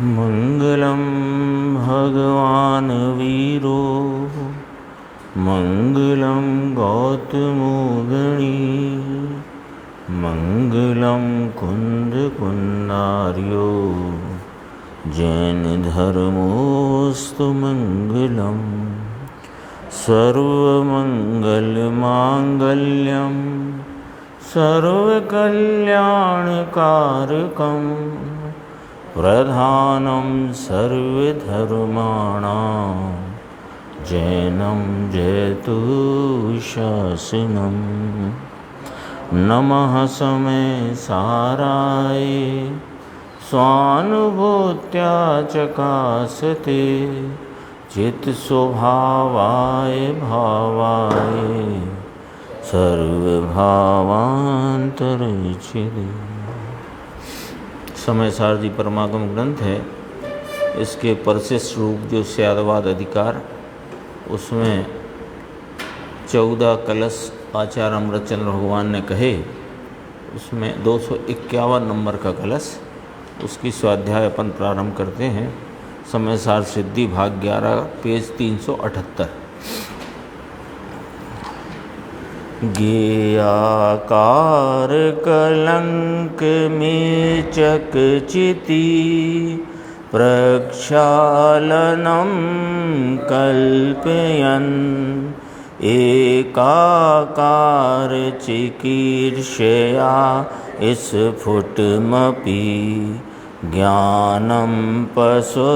मंगलम भगवान वीरो मंगलम गौतमोगणी मंगलम कुंद कुंडार्यो जैन धर्मोस्तु मंगलम सर्वमंगल मांगल्यम सर्वकल्याणकारकम प्रधानं सर्वधर्माणां जैनं जयतु शासनं। नमः समय साराय स्वानुभूत्या चकासते चित्स्वभावाय भावाय सर्वभावांतरच्छिदे। समय सार जी परमागम ग्रंथ है। इसके परिशिष्ट रूप जो स्यादवाद अधिकार, उसमें 14 कलश आचार्य अमृतचंद्र भगवान ने कहे, उसमें 251 नंबर का कलश, उसकी स्वाध्याय अपन प्रारंभ करते हैं। समय सार सिद्धि भाग 11 पेज 378। गेयाकार कलंक मेचक चिति प्रक्षालनं कल्पयन् एकाकार चिकीर्षया स्फुटमपि ज्ञानं पशुर्नेच्छति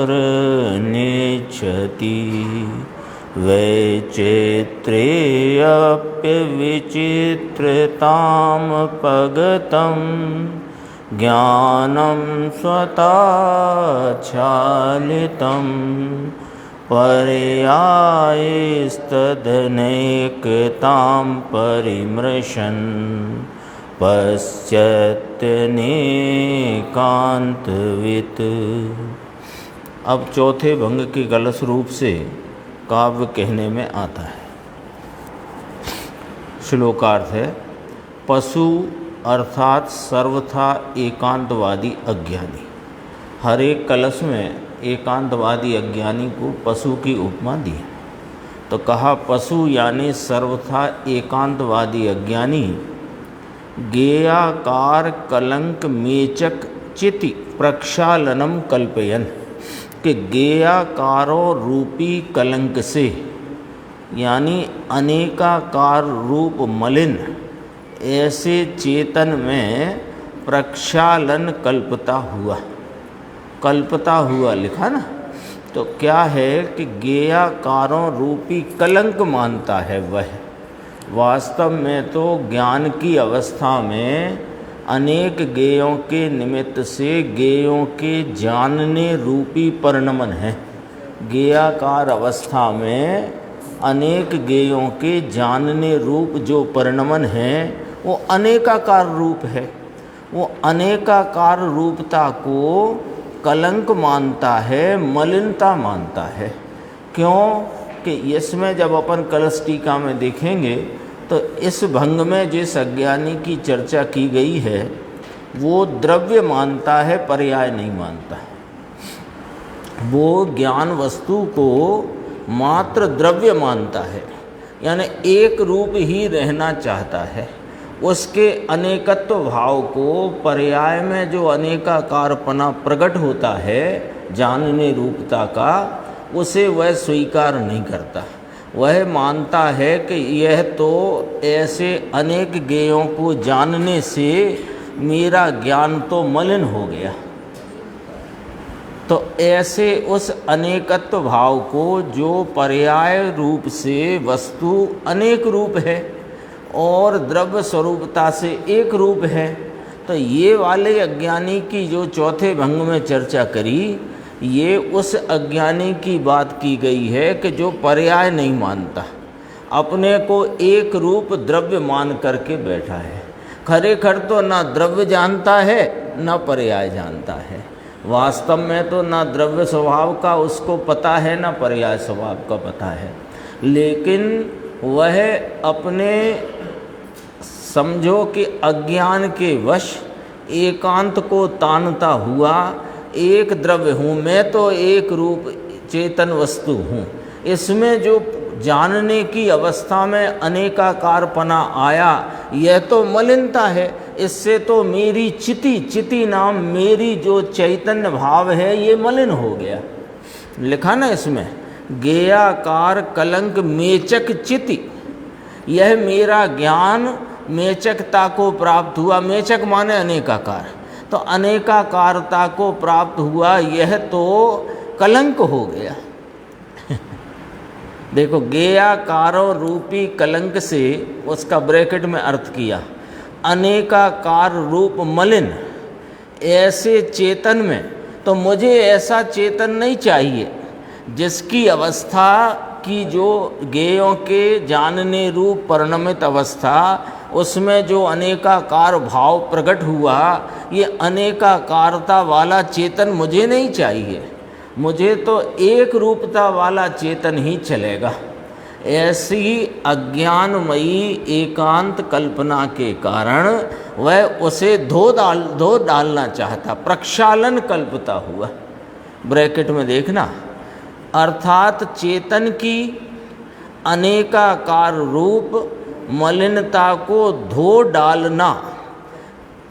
वैचित्र्यप्यविचित्रतां पगतं ज्ञानं स्वताच्छालितं पर्यायस्तदनेकतां परिमृशन् पश्यत्यनेकान्तवित्। अब चौथे भंग के कलश रूप से काव्य कहने में आता है। श्लोकार्थ है, पशु अर्थात सर्वथा एकांतवादी अज्ञानी। हर एक कलश में एकांतवादी अज्ञानी को पशु की उपमा दी है। तो कहा पशु यानी सर्वथा एकांतवादी अज्ञानी गेयाकार कलंक मेचक चिति प्रक्षालनम कल्पयन, कि गेयाकारों रूपी कलंक से यानी अनेकाकार रूप मलिन ऐसे चेतन में प्रक्षालन कल्पता हुआ लिखा ना। तो क्या है कि गेयाकारों रूपी कलंक मानता है वह। वास्तव में तो ज्ञान की अवस्था में अनेक गेयों के निमित्त से गेयों के जानने रूपी परिणमन है। गेयाकार अवस्था में अनेक गेयों के जानने रूप जो परिणमन है वो अनेकाकार रूप है। वो अनेकाकार रूपता को कलंक मानता है, मलिनता मानता है। क्यों कि इसमें जब अपन कलश टीका में देखेंगे तो इस भंग में जिस अज्ञानी की चर्चा की गई है वो द्रव्य मानता है, पर्याय नहीं मानता है। वो ज्ञान वस्तु को मात्र द्रव्य मानता है, यानी एक रूप ही रहना चाहता है। उसके अनेकत्व भाव को पर्याय में जो अनेकाकारपना प्रकट होता है जानने रूपता का, उसे वह स्वीकार नहीं करता। वह मानता है कि यह तो ऐसे अनेक गेयों को जानने से मेरा ज्ञान तो मलिन हो गया। तो ऐसे उस अनेकत्व भाव को, जो पर्याय रूप से वस्तु अनेक रूप है और द्रव्य स्वरूपता से एक रूप है, तो ये वाले अज्ञानी की जो चौथे भंग में चर्चा करी, ये उस अज्ञानी की बात की गई है कि जो पर्याय नहीं मानता, अपने को एक रूप द्रव्य मान करके बैठा है। खरेखर तो ना द्रव्य जानता है ना पर्याय जानता है। वास्तव में तो ना द्रव्य स्वभाव का उसको पता है ना पर्याय स्वभाव का पता है, लेकिन वह अपने समझो कि अज्ञान के वश एकांत को तानता हुआ एक द्रव्य हूँ, मैं तो एक रूप चेतन वस्तु हूँ। इसमें जो जानने की अवस्था में अनेकाकारपना आया, यह तो मलिनता है। इससे तो मेरी चिति नाम मेरी जो चैतन्य भाव है ये मलिन हो गया। लिखा ना इसमें, गेयाकार कलंक मेचक चिति, यह मेरा ज्ञान मेचकता को प्राप्त हुआ। मेचक माने अनेकाकार, तो अनेकाकारता को प्राप्त हुआ, यह तो कलंक हो गया। देखो, गेयाकारों रूपी कलंक से उसका ब्रैकेट में अर्थ किया, अनेकाकार रूप मलिन ऐसे चेतन में, तो मुझे ऐसा चेतन नहीं चाहिए जिसकी अवस्था की जो गेयों के जानने रूप परिणमित अवस्था, उसमें जो अनेकाकार भाव प्रकट हुआ, ये अनेकाकारता वाला चेतन मुझे नहीं चाहिए। मुझे तो एक रूपता वाला चेतन ही चलेगा। ऐसी अज्ञानमयी एकांत कल्पना के कारण वह उसे धो डालना चाहता, प्रक्षालन कल्पता हुआ। ब्रैकेट में देखना, अर्थात चेतन की अनेकाकार रूप मलिनता को धो डालना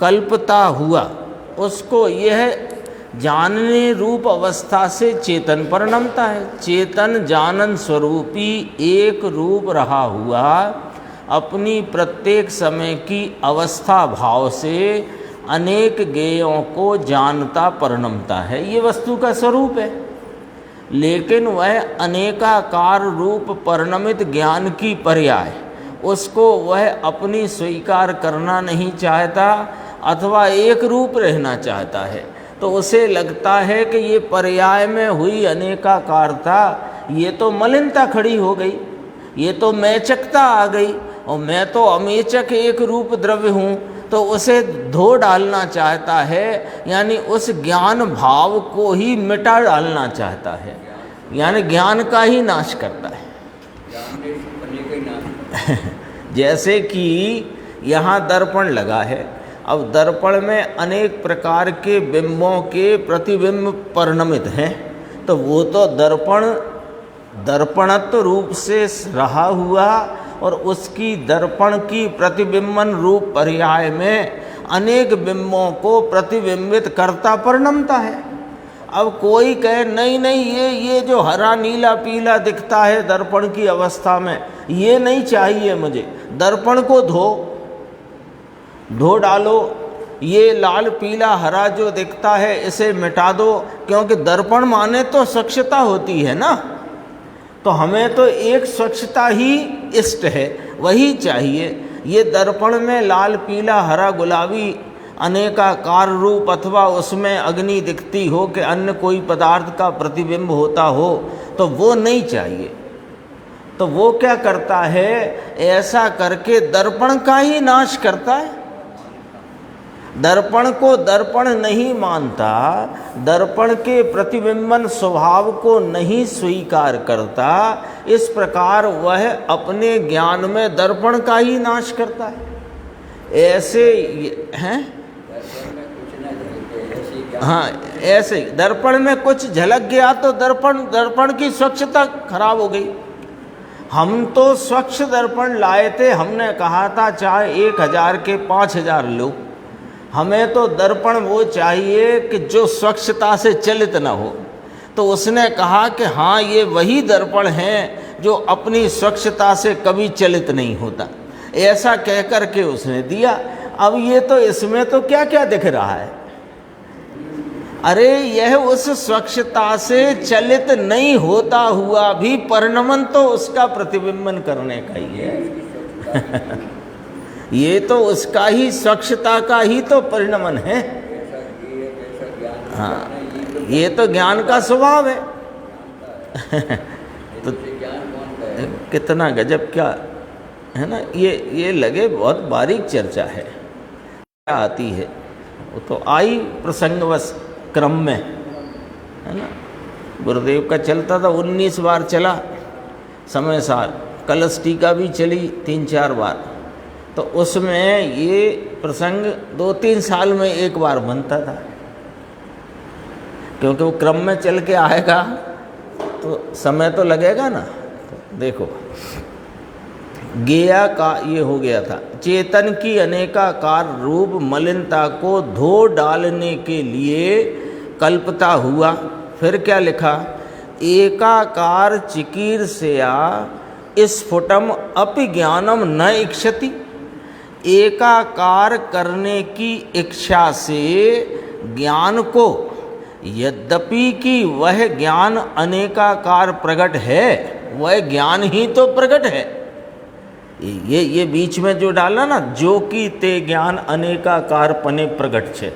कल्पता हुआ, उसको यह जानने रूप अवस्था से चेतन परिणमता है। चेतन जानन स्वरूपी एक रूप रहा हुआ अपनी प्रत्येक समय की अवस्था भाव से अनेक गेयों को जानता परिणमता है। ये वस्तु का स्वरूप है, लेकिन वह अनेकाकार रूप परिणमित ज्ञान की पर्याय, उसको वह अपनी स्वीकार करना नहीं चाहता अथवा एक रूप रहना चाहता है। तो उसे लगता है कि ये पर्याय में हुई अनेकाकारता, ये तो मलिनता खड़ी हो गई, ये तो मेचकता आ गई, और मैं तो अमेचक एक रूप द्रव्य हूँ, तो उसे धो डालना चाहता है, यानी उस ज्ञान भाव को ही मिटा डालना चाहता है, यानी ज्ञान का ही नाश करता है। जैसे कि यहाँ दर्पण लगा है, अब दर्पण में अनेक प्रकार के बिंबों के प्रतिबिंब परिणमित हैं, तो वो तो दर्पणत्व रूप से रहा हुआ, और उसकी दर्पण की प्रतिबिंबन रूप पर्याय में अनेक बिंबों को प्रतिबिंबित करता परिणमता है। अब कोई कहे नहीं नहीं, ये जो हरा नीला पीला दिखता है दर्पण की अवस्था में, ये नहीं चाहिए मुझे, दर्पण को धो डालो, ये लाल पीला हरा जो दिखता है इसे मिटा दो, क्योंकि दर्पण माने तो स्वच्छता होती है ना, तो हमें तो एक स्वच्छता ही इष्ट है, वही चाहिए। ये दर्पण में लाल पीला हरा गुलाबी अनेकाकार रूप अथवा उसमें अग्नि दिखती हो कि अन्य कोई पदार्थ का प्रतिबिंब होता हो, तो वो नहीं चाहिए। तो वो क्या करता है, ऐसा करके दर्पण का ही नाश करता है। दर्पण को दर्पण नहीं मानता, दर्पण के प्रतिबिंबन स्वभाव को नहीं स्वीकार करता, इस प्रकार वह अपने ज्ञान में दर्पण का ही नाश करता है। ऐसे हैं, हाँ, ऐसे दर्पण में कुछ झलक गया तो दर्पण की स्वच्छता खराब हो गई। हम तो स्वच्छ दर्पण लाए थे, हमने कहा था चाहे 1000 के 5000 लो, हमें तो दर्पण वो चाहिए कि जो स्वच्छता से चलित न हो। तो उसने कहा कि हाँ, ये वही दर्पण है जो अपनी स्वच्छता से कभी चलित नहीं होता, ऐसा कह कर के उसने दिया। अब ये तो इसमें तो क्या क्या दिख रहा है, अरे यह उस स्वच्छता से चलित नहीं होता हुआ भी परिणमन तो उसका प्रतिबिंबन करने का ही है। ये तो उसका ही स्वच्छता का ही तो परिणमन है। हाँ, ये तो ज्ञान का स्वभाव है। तो कितना गजब क्या है ना, ये लगे बहुत बारीक चर्चा है, क्या आती है वो तो आई प्रसंगवश क्रम में, है ना। गुरुदेव का चलता था 19 बार चला समय साल, कलश टीका भी चली 3-4 बार, तो उसमें ये प्रसंग 2-3 साल में एक बार बनता था। क्योंकि वो क्रम में चल के आएगा तो समय तो लगेगा ना। तो देखो गेया का ये हो गया था, चेतन की अनेकाकार रूप मलिनता को धो डालने के लिए कल्पता हुआ। फिर क्या लिखा, एकाकार चिकीर्षया स्फुटम अपि ज्ञानम न इक्षति। एकाकार करने की इच्छा से ज्ञान को, यद्यपि कि वह ज्ञान अनेकाकार प्रकट है, वह ज्ञान ही तो प्रकट है। ये बीच में जो डाला ना, जो कि ते ज्ञान अनेकाकार पने प्रकट छे,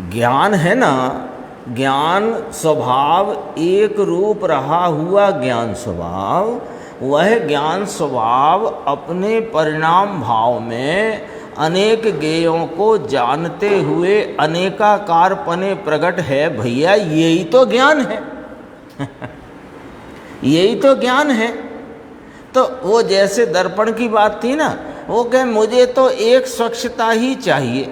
ज्ञान है ना, ज्ञान स्वभाव एक रूप रहा हुआ ज्ञान स्वभाव, वह ज्ञान स्वभाव अपने परिणाम भाव में अनेक ज्ञेयों को जानते हुए अनेकाकार पने प्रकट है। भैया यही तो ज्ञान है यही तो ज्ञान है। तो वो जैसे दर्पण की बात थी ना, वो कहे मुझे तो एक स्वच्छता ही चाहिए।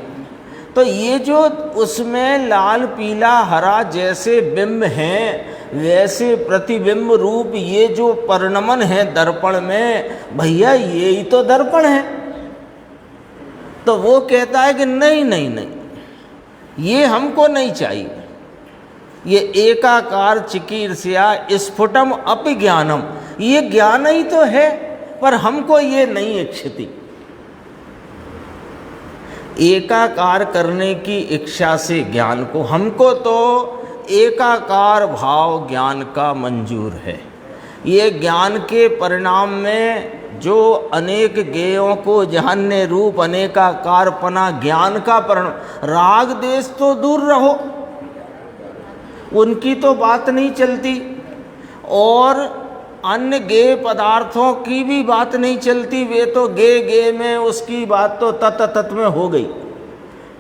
तो ये जो उसमें लाल पीला हरा जैसे बिंब हैं, वैसे प्रतिबिंब रूप ये जो परिणमन है दर्पण में, भैया यही तो दर्पण है। तो वो कहता है कि नहीं नहीं नहीं, ये हमको नहीं चाहिए। ये एकाकार चिकीर्षया स्फुटम अपि ज्ञानम, ये ज्ञान ही तो है, पर हमको ये नहीं इच्छति। एकाकार करने की इच्छा से ज्ञान को, हमको तो एकाकार भाव ज्ञान का मंजूर है। ये ज्ञान के परिणाम में जो अनेक ज्ञेयों को जानने रूप अनेकाकारपना ज्ञान का परिणाम, राग देश तो दूर रहो, उनकी तो बात नहीं चलती, और अन्य ज्ञेय पदार्थों की भी बात नहीं चलती। वे तो ज्ञेय में उसकी बात तो तत्त में हो गई,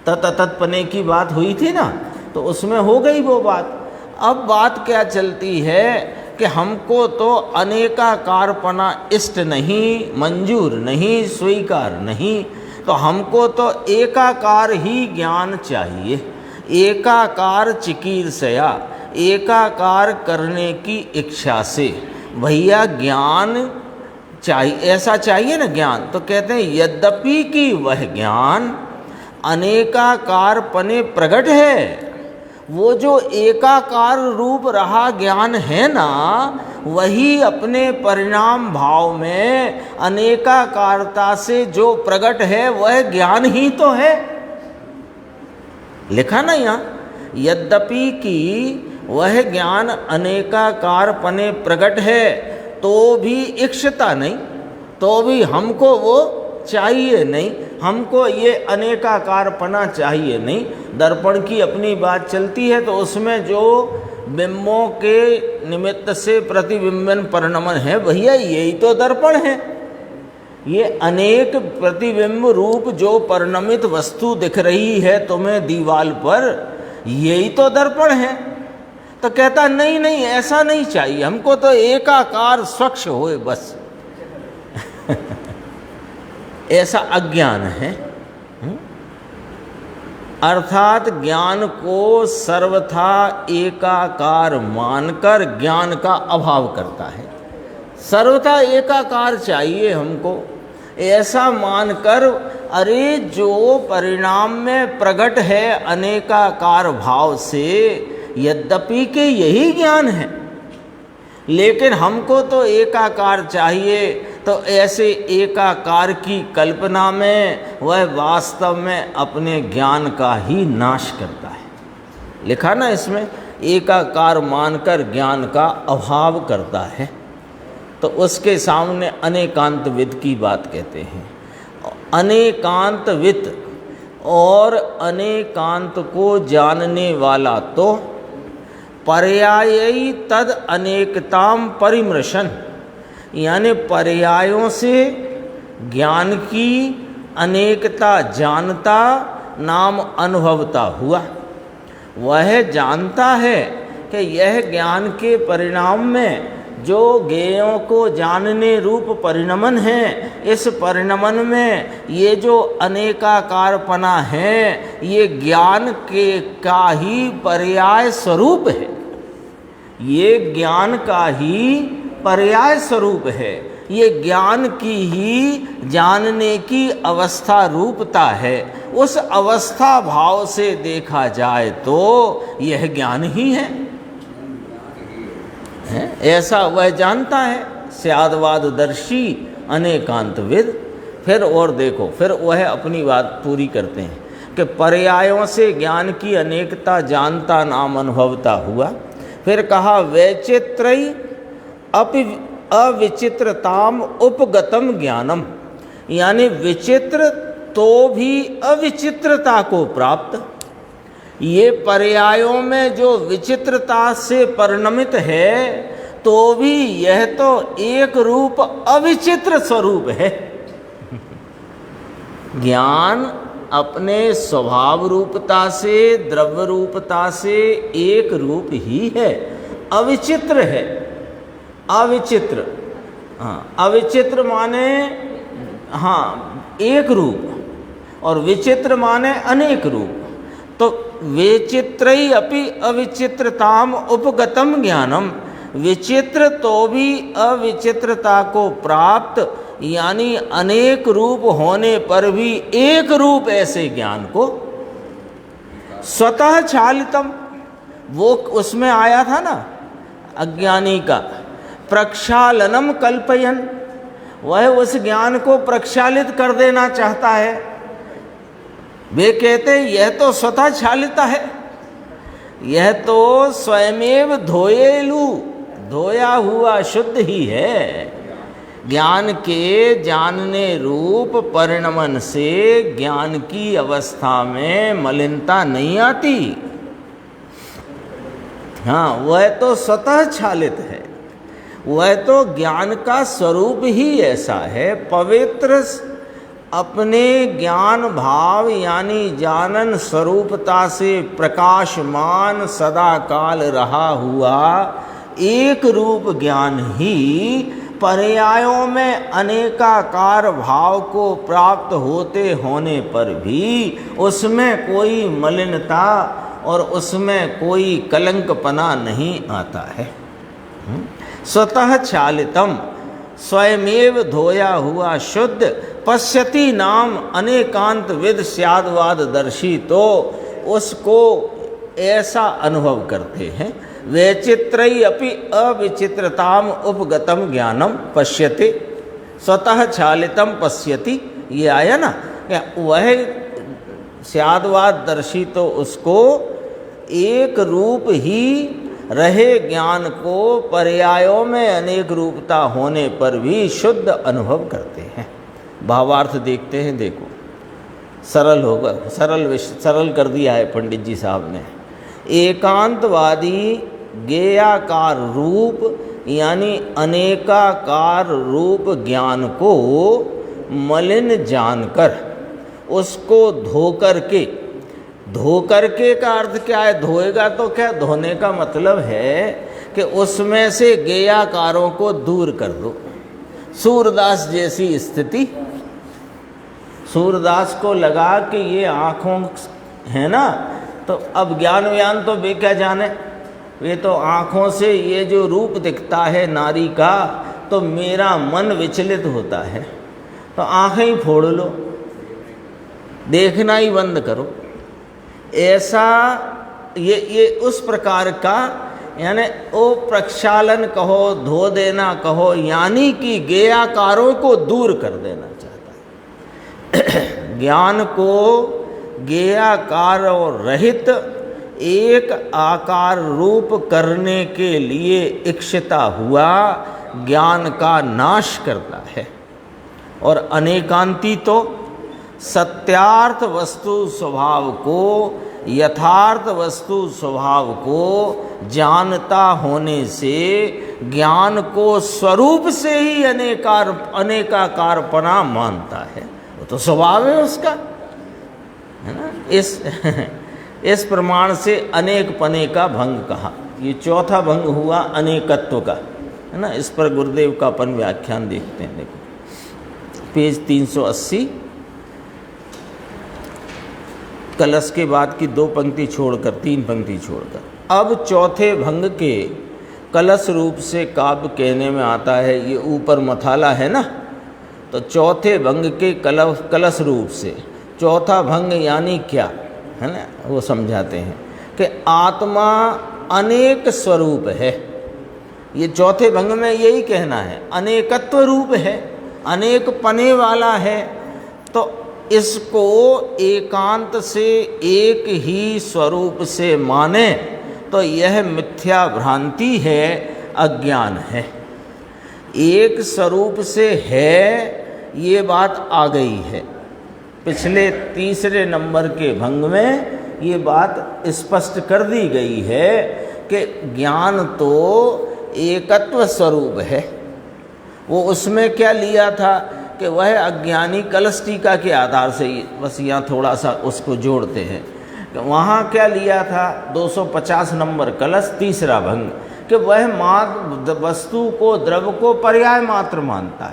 तत्पने की बात हुई थी ना, तो उसमें हो गई वो बात। अब बात क्या चलती है कि हमको तो अनेकाकारपना इष्ट नहीं, मंजूर नहीं, स्वीकार नहीं, तो हमको तो एकाकार ही ज्ञान चाहिए। एकाकार चिकीर्षया, एकाकार करने की इच्छा से भैया ज्ञान चाहिए, ऐसा चाहिए ना ज्ञान। तो कहते हैं यद्यपि कि वह ज्ञान अनेकाकार पने प्रकट है, वो जो एकाकार रूप रहा ज्ञान है ना, वही अपने परिणाम भाव में अनेकाकारता से जो प्रकट है वह ज्ञान ही तो है। लिखा ना यहाँ, यद्यपि कि वह ज्ञान अनेकाकार पने प्रकट है, तो भी इक्षता नहीं, तो भी हमको वो चाहिए नहीं, हमको ये अनेकाकारपना चाहिए नहीं। दर्पण की अपनी बात चलती है, तो उसमें जो बिंबों के निमित्त से प्रतिबिंबन परिणमन है, भैया यही तो दर्पण है। ये अनेक प्रतिबिंब रूप जो परिणमित वस्तु दिख रही है तुम्हें दीवाल पर, यही तो दर्पण है। तो कहता नहीं नहीं, ऐसा नहीं चाहिए, हमको तो एकाकार स्वच्छ होए बस ऐसा अज्ञान है। अर्थात ज्ञान को सर्वथा एकाकार मानकर ज्ञान का अभाव करता है। सर्वथा एकाकार चाहिए हमको, ऐसा मानकर अरे जो परिणाम में प्रकट है अनेकाकार भाव से, यद्यपि के यही ज्ञान है, लेकिन हमको तो एकाकार चाहिए। तो ऐसे एकाकार की कल्पना में वह वास्तव में अपने ज्ञान का ही नाश करता है। लिखा ना इसमें, एकाकार मानकर ज्ञान का अभाव करता है। तो उसके सामने अनेकांतविद की बात कहते हैं। अनेकांतविद और अनेकांत को जानने वाला तो पर्यायी तद अनेकताम परिमृशन, यानी पर्यायों से ज्ञान की अनेकता जानता नाम अनुभवता हुआ। वह जानता है कि यह ज्ञान के परिणाम में जो ज्ञेयों को जानने रूप परिणमन है, इस परिणमन में ये जो अनेकाकारपना है, ये ज्ञान के का ही पर्याय स्वरूप है। ये ज्ञान का ही पर्याय स्वरूप है। ये ज्ञान की ही जानने की अवस्था रूपता है। उस अवस्था भाव से देखा जाए तो यह ज्ञान ही है, ऐसा वह जानता है। स्याद्वाददर्शी अनेकांतविद। फिर और देखो, फिर वह अपनी बात पूरी करते हैं कि पर्यायों से ज्ञान की अनेकता जानता नाम अनुभवता हुआ। फिर कहा वैचित्रई अपि अविचित्रताम उपगतम ज्ञानम, यानी विचित्र तो भी अविचित्रता को प्राप्त। ये पर्यायों में जो विचित्रता से परिणमित है, तो भी यह तो एक रूप अविचित्र स्वरूप है। ज्ञान अपने स्वभाव रूपता से, द्रव्य रूपता से एक रूप ही है, अविचित्र है। अविचित्र, हाँ, अविचित्र माने हाँ एक रूप, और विचित्र माने अनेक रूप। तो विचित्रई अपि अविचित्रताम उपगतम ज्ञानम, विचित्र तो भी अविचित्रता को प्राप्त, यानी अनेक रूप होने पर भी एक रूप ऐसे ज्ञान को स्वतः चालितम, वो उसमें आया था ना अज्ञानी का, प्रक्षालनम कल्पयन, वह उस ज्ञान को प्रक्षालित कर देना चाहता है। वे कहते यह तो स्वतः चालिता है, यह तो स्वयमेव धोयेलु, धोया हुआ शुद्ध ही है। ज्ञान के जानने रूप परिणमन से ज्ञान की अवस्था में मलिनता नहीं आती। हाँ, वह तो स्वतः चालित है, वह तो ज्ञान का स्वरूप ही ऐसा है। पवित्र अपने ज्ञान भाव यानी जानन स्वरूपता से प्रकाशमान सदा काल रहा हुआ एक रूप ज्ञान ही पर्यायों में अनेकाकार भाव को प्राप्त होते होने पर भी उसमें कोई मलिनता और उसमें कोई कलंकपना नहीं आता है। स्वतः चालितम, स्वयमेव धोया हुआ शुद्ध, पश्यति नाम अनेकांत विद स्याद्वाददर्शी, तो उसको ऐसा अनुभव करते हैं। वैचित्रई अपि अविचित्रताम उपगतम ज्ञानम पश्यति, स्वतः चालितम पश्यति, ये आया ना, वह स्याद्वाददर्शी तो उसको एक रूप ही रहे ज्ञान को पर्यायों में अनेक रूपता होने पर भी शुद्ध अनुभव करते हैं। भावार्थ देखते हैं, देखो सरल होगा, सरल कर दिया है पंडित जी साहब ने। एकांतवादी ज्ञेयाकार रूप यानी अनेकाकार रूप ज्ञान को मलिन जानकर उसको धोकर के का अर्थ क्या है? धोएगा तो क्या, धोने का मतलब है कि उसमें से ज्ञेयाकारों को दूर कर दो। सूरदास जैसी स्थिति, सूरदास को लगा कि ये आँखों है ना, तो अब ज्ञान व्यान तो वे क्या जाने, वे तो आँखों से ये जो रूप दिखता है नारी का, तो मेरा मन विचलित होता है, तो आँखें ही फोड़ लो, देखना ही बंद करो। ऐसा ये उस प्रकार का, यानी वो प्रक्षालन कहो, धो देना कहो, यानी कि ज्ञेयाकारों को दूर कर देना चाहता है। ज्ञान को ज्ञेयाकार और रहित एक आकार रूप करने के लिए इच्छिता हुआ ज्ञान का नाश करता है। और अनेकांती तो सत्यार्थ वस्तु स्वभाव को, यथार्थ वस्तु स्वभाव को जानता होने से ज्ञान को स्वरूप से ही अनेकाकारपना मानता है। वो तो स्वभाव है उसका, है ना। इस प्रमाण से अनेक पने का भंग कहा। ये चौथा भंग हुआ अनेकत्व का। है ना। इस पर गुरुदेव का अपन व्याख्यान देखते हैं। देखो पेज 380, कलश के बाद की 2 पंक्ति छोड़कर, 3 पंक्ति छोड़कर। अब चौथे भंग के कलश रूप से काव्य कहने में आता है, ये ऊपर मथाला है ना, तो चौथे भंग के कलश रूप से, चौथा भंग यानी क्या है ना, वो समझाते हैं कि आत्मा अनेक स्वरूप है। ये चौथे भंग में यही कहना है, अनेकत्व रूप है, अनेक पने वाला है। तो इसको एकांत से एक ही स्वरूप से माने तो यह मिथ्या भ्रांति है, अज्ञान है। एक स्वरूप से है, ये बात आ गई है। पिछले तीसरे नंबर के भंग में ये बात स्पष्ट कर दी गई है कि ज्ञान तो एकत्व स्वरूप है। वो उसमें क्या लिया था कि वह अज्ञानी कलश टीका के आधार से, बस यहाँ थोड़ा सा उसको जोड़ते हैं, वहाँ क्या लिया था 250 नंबर कलश तीसरा भंग, कि वह वस्तु को, द्रव्य को पर्याय मात्र मानता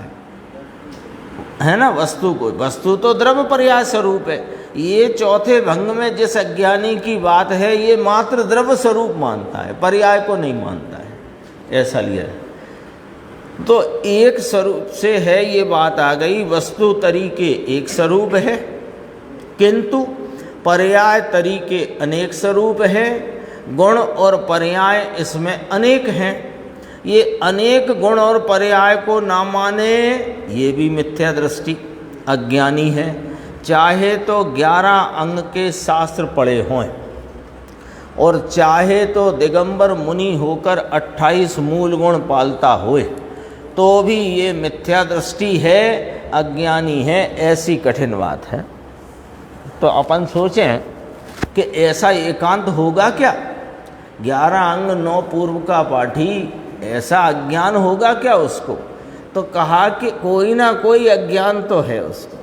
है ना। वस्तु तो द्रव्य पर्याय स्वरूप है। ये चौथे भंग में जिस अज्ञानी की बात है, ये मात्र द्रव्य स्वरूप मानता है, पर्याय को नहीं मानता है, ऐसा लिया है। तो एक स्वरूप से है, ये बात आ गई। वस्तु तरीके एक स्वरूप है, किंतु पर्याय तरीके अनेक स्वरूप है। गुण और पर्याय इसमें अनेक हैं। ये अनेक गुण और पर्याय को ना माने, ये भी मिथ्या दृष्टि, अज्ञानी है। चाहे तो 11 अंग के शास्त्र पढ़े हों और चाहे तो दिगंबर मुनि होकर 28 मूल गुण पालता होए, तो भी ये मिथ्या दृष्टि है, अज्ञानी है। ऐसी कठिन बात है। तो अपन सोचें कि ऐसा एकांत होगा क्या? 11 अंग 9 पूर्व का पाठी, ऐसा अज्ञान होगा क्या उसको? तो कहा कि कोई ना कोई अज्ञान तो है उसको,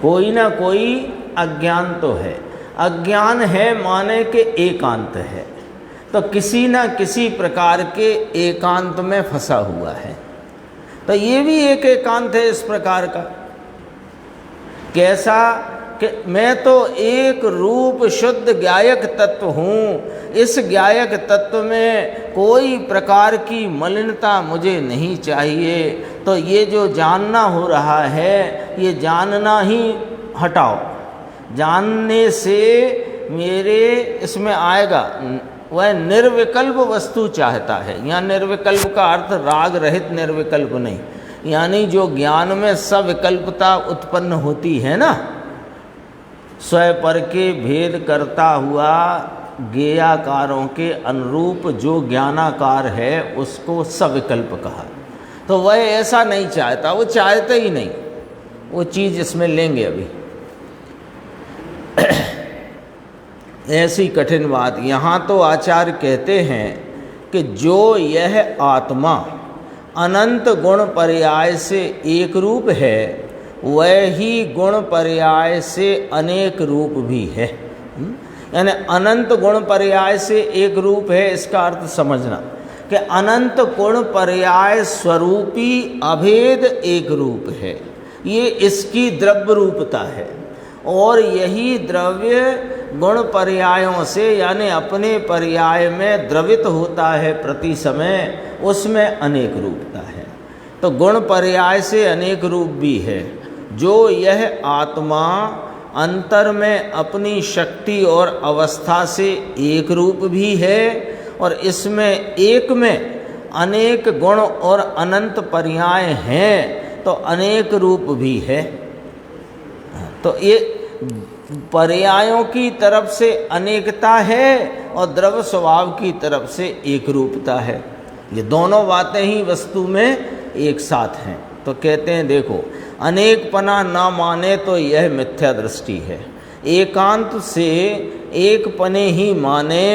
कोई ना कोई अज्ञान तो है। अज्ञान है माने कि एकांत है, तो किसी ना किसी प्रकार के एकांत में फंसा हुआ है। तो ये भी एक एकांत है इस प्रकार का। कैसा कि मैं तो एक रूप शुद्ध ज्ञायक तत्व हूँ, इस ज्ञायक तत्व में कोई प्रकार की मलिनता मुझे नहीं चाहिए। तो ये जो जानना हो रहा है, ये जानना ही हटाओ। जानने से मेरे इसमें आएगा, वह निर्विकल्प वस्तु चाहता है। यहाँ निर्विकल्प का अर्थ राग रहित निर्विकल्प नहीं, यानी जो ज्ञान में सविकल्पता उत्पन्न होती है ना, स्वयं पर के भेद करता हुआ ज्ञेयाकारों के अनुरूप जो ज्ञानाकार है, उसको सविकल्प कहा। तो वह ऐसा नहीं चाहता, वो चाहते ही नहीं। वो चीज़ इसमें लेंगे अभी। ऐसी कठिन बात। यहाँ तो आचार्य कहते हैं कि जो यह आत्मा अनंत गुण पर्याय से एक रूप है, वह ही गुण पर्याय से अनेक रूप भी है। यानी अनंत गुण पर्याय से एक रूप है, इसका अर्थ समझना कि अनंत गुण पर्याय स्वरूपी अभेद एक रूप है। ये इसकी द्रव्य रूपता है, और यही द्रव्य गुण पर्यायों से, यानी अपने पर्याय में द्रवित होता है प्रति समय, उसमें अनेक रूपता है। तो गुण पर्याय से अनेक रूप भी है। जो यह आत्मा अंतर में अपनी शक्ति और अवस्था से एक रूप भी है, और इसमें एक में अनेक गुण और अनंत पर्याय हैं, तो अनेक रूप भी है। तो ये पर्यायों की तरफ से अनेकता है और द्रव्य स्वभाव की तरफ से एक रूपता है। ये दोनों बातें ही वस्तु में एक साथ हैं। तो कहते हैं देखो, अनेकपना ना माने तो यह मिथ्या दृष्टि है। एकांत से एक पने ही माने,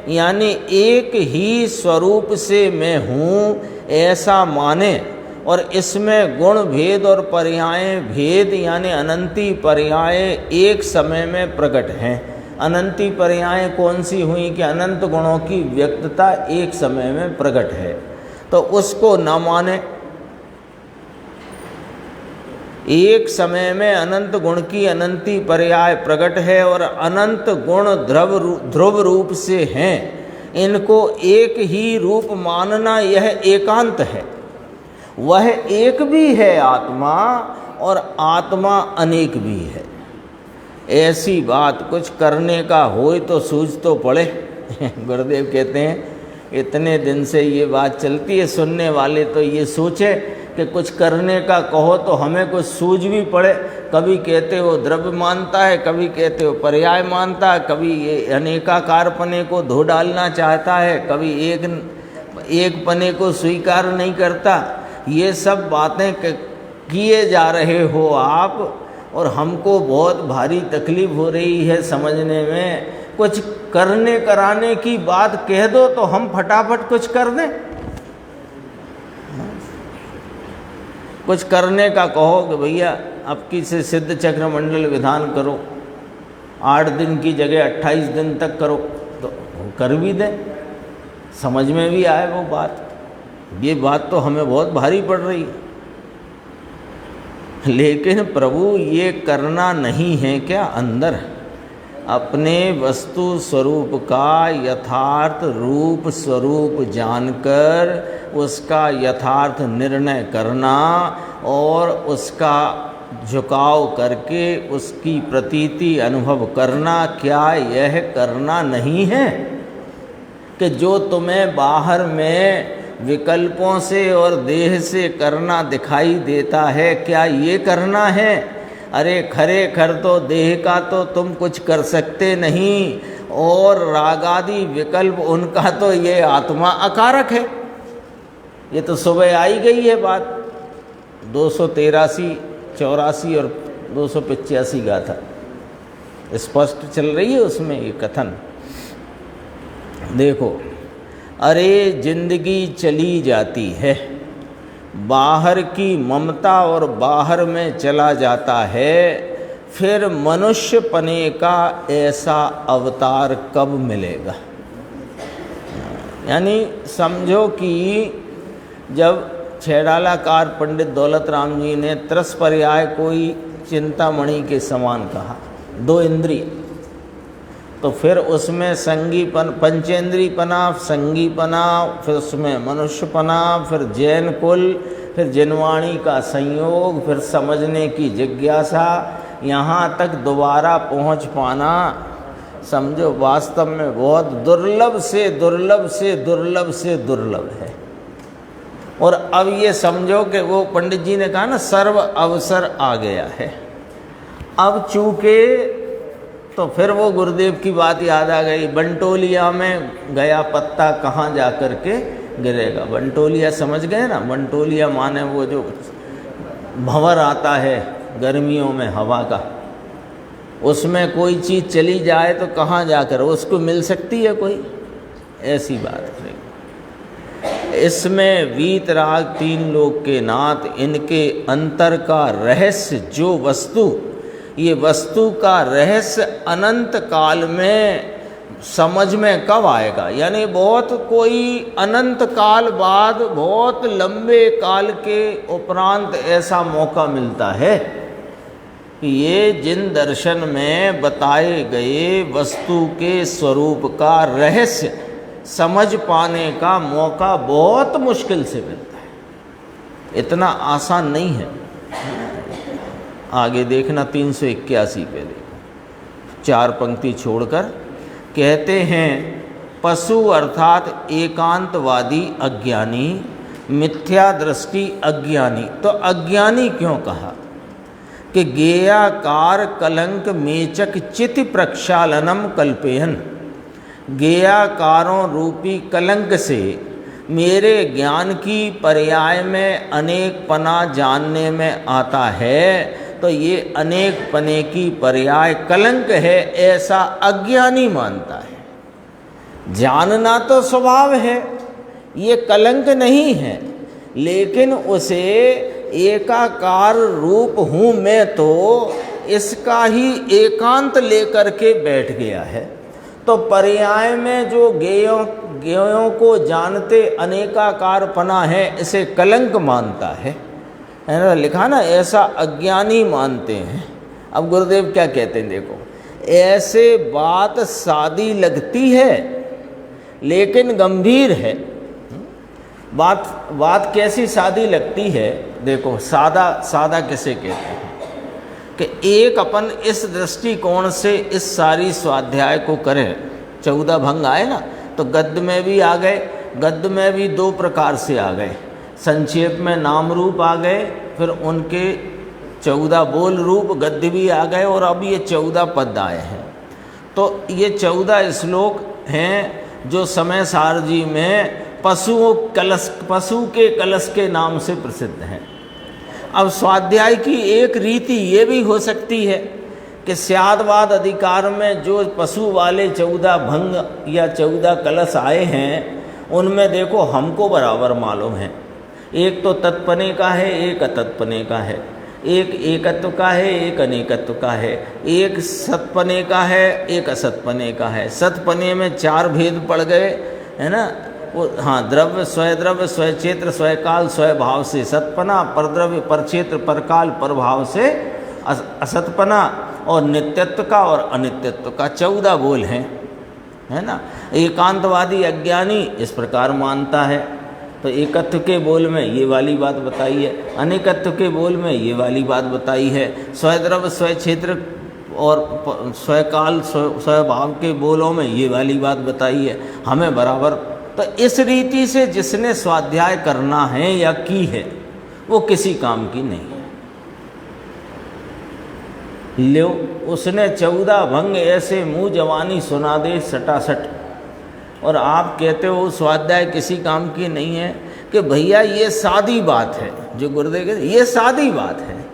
यानी एक ही स्वरूप से मैं हूँ ऐसा माने, और इसमें गुण भेद और पर्याय भेद, यानी अनंती पर्याय एक समय में प्रकट हैं। अनंती पर्याय कौन सी हुई कि अनंत गुणों की व्यक्तता एक समय में प्रकट है। तो उसको न माने। एक समय में अनंत गुण की अनंती पर्याय प्रकट है और अनंत गुण ध्रुव रूप से हैं। इनको एक ही रूप मानना यह एकांत है। वह एक भी है आत्मा और आत्मा अनेक भी है। ऐसी बात कुछ करने का हो तो सूझ तो पड़े। गुरुदेव कहते हैं इतने दिन से ये बात चलती है, सुनने वाले तो ये सोचे कि कुछ करने का कहो तो हमें कुछ सूझ भी पड़े। कभी कहते हो द्रव्य मानता है, कभी कहते हो पर्याय मानता है, कभी ये अनेकाकार पने को धो डालना चाहता है, कभी एक पने को स्वीकार नहीं करता। ये सब बातें किए जा रहे हो आप, और हमको बहुत भारी तकलीफ हो रही है समझने में। कुछ करने कराने की बात कह दो तो हम फटाफट कुछ कर दें। कुछ करने का कहो कि भैया अब की से सिद्ध चक्र मंडल विधान करो, 8 दिन की जगह 28 दिन तक करो, तो कर भी दें, समझ में भी आए वो बात। ये बात तो हमें बहुत भारी पड़ रही है। लेकिन प्रभु ये करना नहीं है क्या अंदर? अपने वस्तु स्वरूप का यथार्थ रूप स्वरूप जानकर उसका यथार्थ निर्णय करना और उसका झुकाव करके उसकी प्रतीति अनुभव करना, क्या यह करना नहीं है? कि जो तुम्हें बाहर में विकल्पों से और देह से करना दिखाई देता है, क्या ये करना है? अरे खरे खर तो देह का तो तुम कुछ कर सकते नहीं, और रागादि विकल्प उनका तो ये आत्मा अकारक है। ये तो सुबह आई गई है बात, 283, 84 और 285 गाथा स्पष्ट चल रही है उसमें ये कथन। देखो, अरे जिंदगी चली जाती है, बाहर की ममता और बाहर में चला जाता है, फिर मनुष्य पने का ऐसा अवतार कब मिलेगा? यानी समझो कि जब छेड़ालाकार पंडित दौलत राम जी ने त्रस पर्याय कोई चिंतामणि के समान कहा, 2 इंद्रिय, तो फिर उसमें संगीपन, पंचेंद्रीपना, संगीपना, फिर उसमें मनुष्यपना, फिर जैन कुल, फिर जिनवाणी का संयोग, फिर समझने की जिज्ञासा, यहाँ तक दोबारा पहुँच पाना समझो वास्तव में बहुत दुर्लभ से दुर्लभ से दुर्लभ से दुर्लभ है। और अब ये समझो कि वो पंडित जी ने कहा ना, सर्व अवसर आ गया है। अब चूँकि तो फिर वो गुरुदेव की बात याद आ गई, बंटोलिया में गया पत्ता कहाँ जा कर के गिरेगा। बंटोलिया समझ गए ना? बंटोलिया माने वो जो भंवर आता है गर्मियों में हवा का, उसमें कोई चीज़ चली जाए तो कहाँ जाकर उसको मिल सकती है कोई? ऐसी बात है। इसमें वीतराग 3 लोक के नाथ, इनके अंतर का रहस्य जो वस्तु, ये वस्तु का रहस्य अनंत काल में समझ में कब आएगा? यानी बहुत कोई अनंत काल बाद, बहुत लंबे काल के उपरांत ऐसा मौका मिलता है कि ये जिन दर्शन में बताए गए वस्तु के स्वरूप का रहस्य समझ पाने का मौका बहुत मुश्किल से मिलता है, इतना आसान नहीं है। आगे देखना 381 पे देखो, 4 पंक्ति छोड़कर कहते हैं, पशु अर्थात एकांतवादी अज्ञानी, मिथ्या दृष्टि अज्ञानी। तो अज्ञानी क्यों कहा? कि गेयाकार कलंक मेचक चिति प्रक्षालनम कल्पेयन। गेयाकारों रूपी कलंक से मेरे ज्ञान की पर्याय में अनेक पना जानने में आता है, तो ये अनेक पने की पर्याय कलंक है, ऐसा अज्ञानी मानता है। जानना तो स्वभाव है, ये कलंक नहीं है, लेकिन उसे एकाकार रूप हूँ मैं तो इसका ही एकांत लेकर के बैठ गया है। तो पर्याय में जो ज्ञेयों को जानते अनेकाकारपना है, इसे कलंक मानता है ना, लिखा ना, ऐसा अज्ञानी मानते हैं। अब गुरुदेव क्या कहते हैं, देखो, ऐसे बात सादी लगती है लेकिन गंभीर है। बात कैसी सादी लगती है, देखो, सादा किसे कहते हैं कि एक अपन इस दृष्टिकोण से इस सारी स्वाध्याय को करें, 14 भंग आए ना, तो गद्य में भी आ गए, गद्य में भी 2 प्रकार से आ गए, संक्षेप में नाम रूप आ गए, फिर उनके 14 बोल रूप गद्य भी आ गए, और अब ये 14 पद आए हैं। तो ये 14 श्लोक हैं जो समय सार जी में पशु के कलश के नाम से प्रसिद्ध हैं। अब स्वाध्याय की एक रीति ये भी हो सकती है कि स्यादवाद अधिकार में जो पशु वाले 14 भंग या 14 कलश आए हैं, उनमें देखो हमको बराबर मालूम है, एक तो तत्पने का है, एक अतत्पने का है, एक एकत्व का है, एक अनेकत्व का है, एक सतपने का है, एक असतपने का है। सतपने में 4 भेद पड़ गए, है ना, वो, हाँ, द्रव्य स्वयं स्वयकाल स्वभाव से सतपना, परद्रव्य परक्षेत्र परकाल प्रभाव से असतपना, और नित्यत्व का और अनित्यत्व का 14 बोल हैं, है ना। एकांतवादी अज्ञानी इस प्रकार मानता है, तो एकत्व के बोल में ये वाली बात बताई है, अनेकत्व के बोल में ये वाली बात बताई है, स्वद्रव्य स्वय क्षेत्र और स्वकाल स्वभाव के बोलों में ये वाली बात बताई है, हमें बराबर। तो इस रीति से जिसने स्वाध्याय करना है या की है, वो किसी काम की नहीं है। लो, उसने 14 भंग ऐसे मुँह जवानी सुना दे सटासट, और आप कहते हो स्वाध्याय किसी काम की नहीं है, कि भैया ये सादी बात है, जो गुरुदेव कहते ये सादी बात है,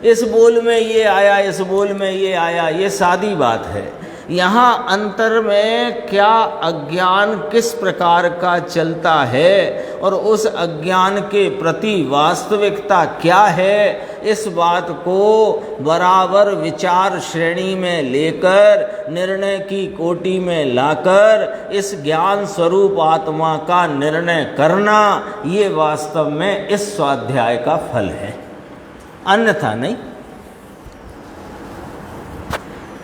इस बोल में ये आया, इस बोल में ये आया, ये सादी बात है। यहाँ अंतर में क्या अज्ञान किस प्रकार का चलता है और उस अज्ञान के प्रति वास्तविकता क्या है, इस बात को बराबर विचार श्रेणी में लेकर निर्णय की कोटि में लाकर इस ज्ञान स्वरूप आत्मा का निर्णय करना, ये वास्तव में इस स्वाध्याय का फल है, अन्यथा नहीं,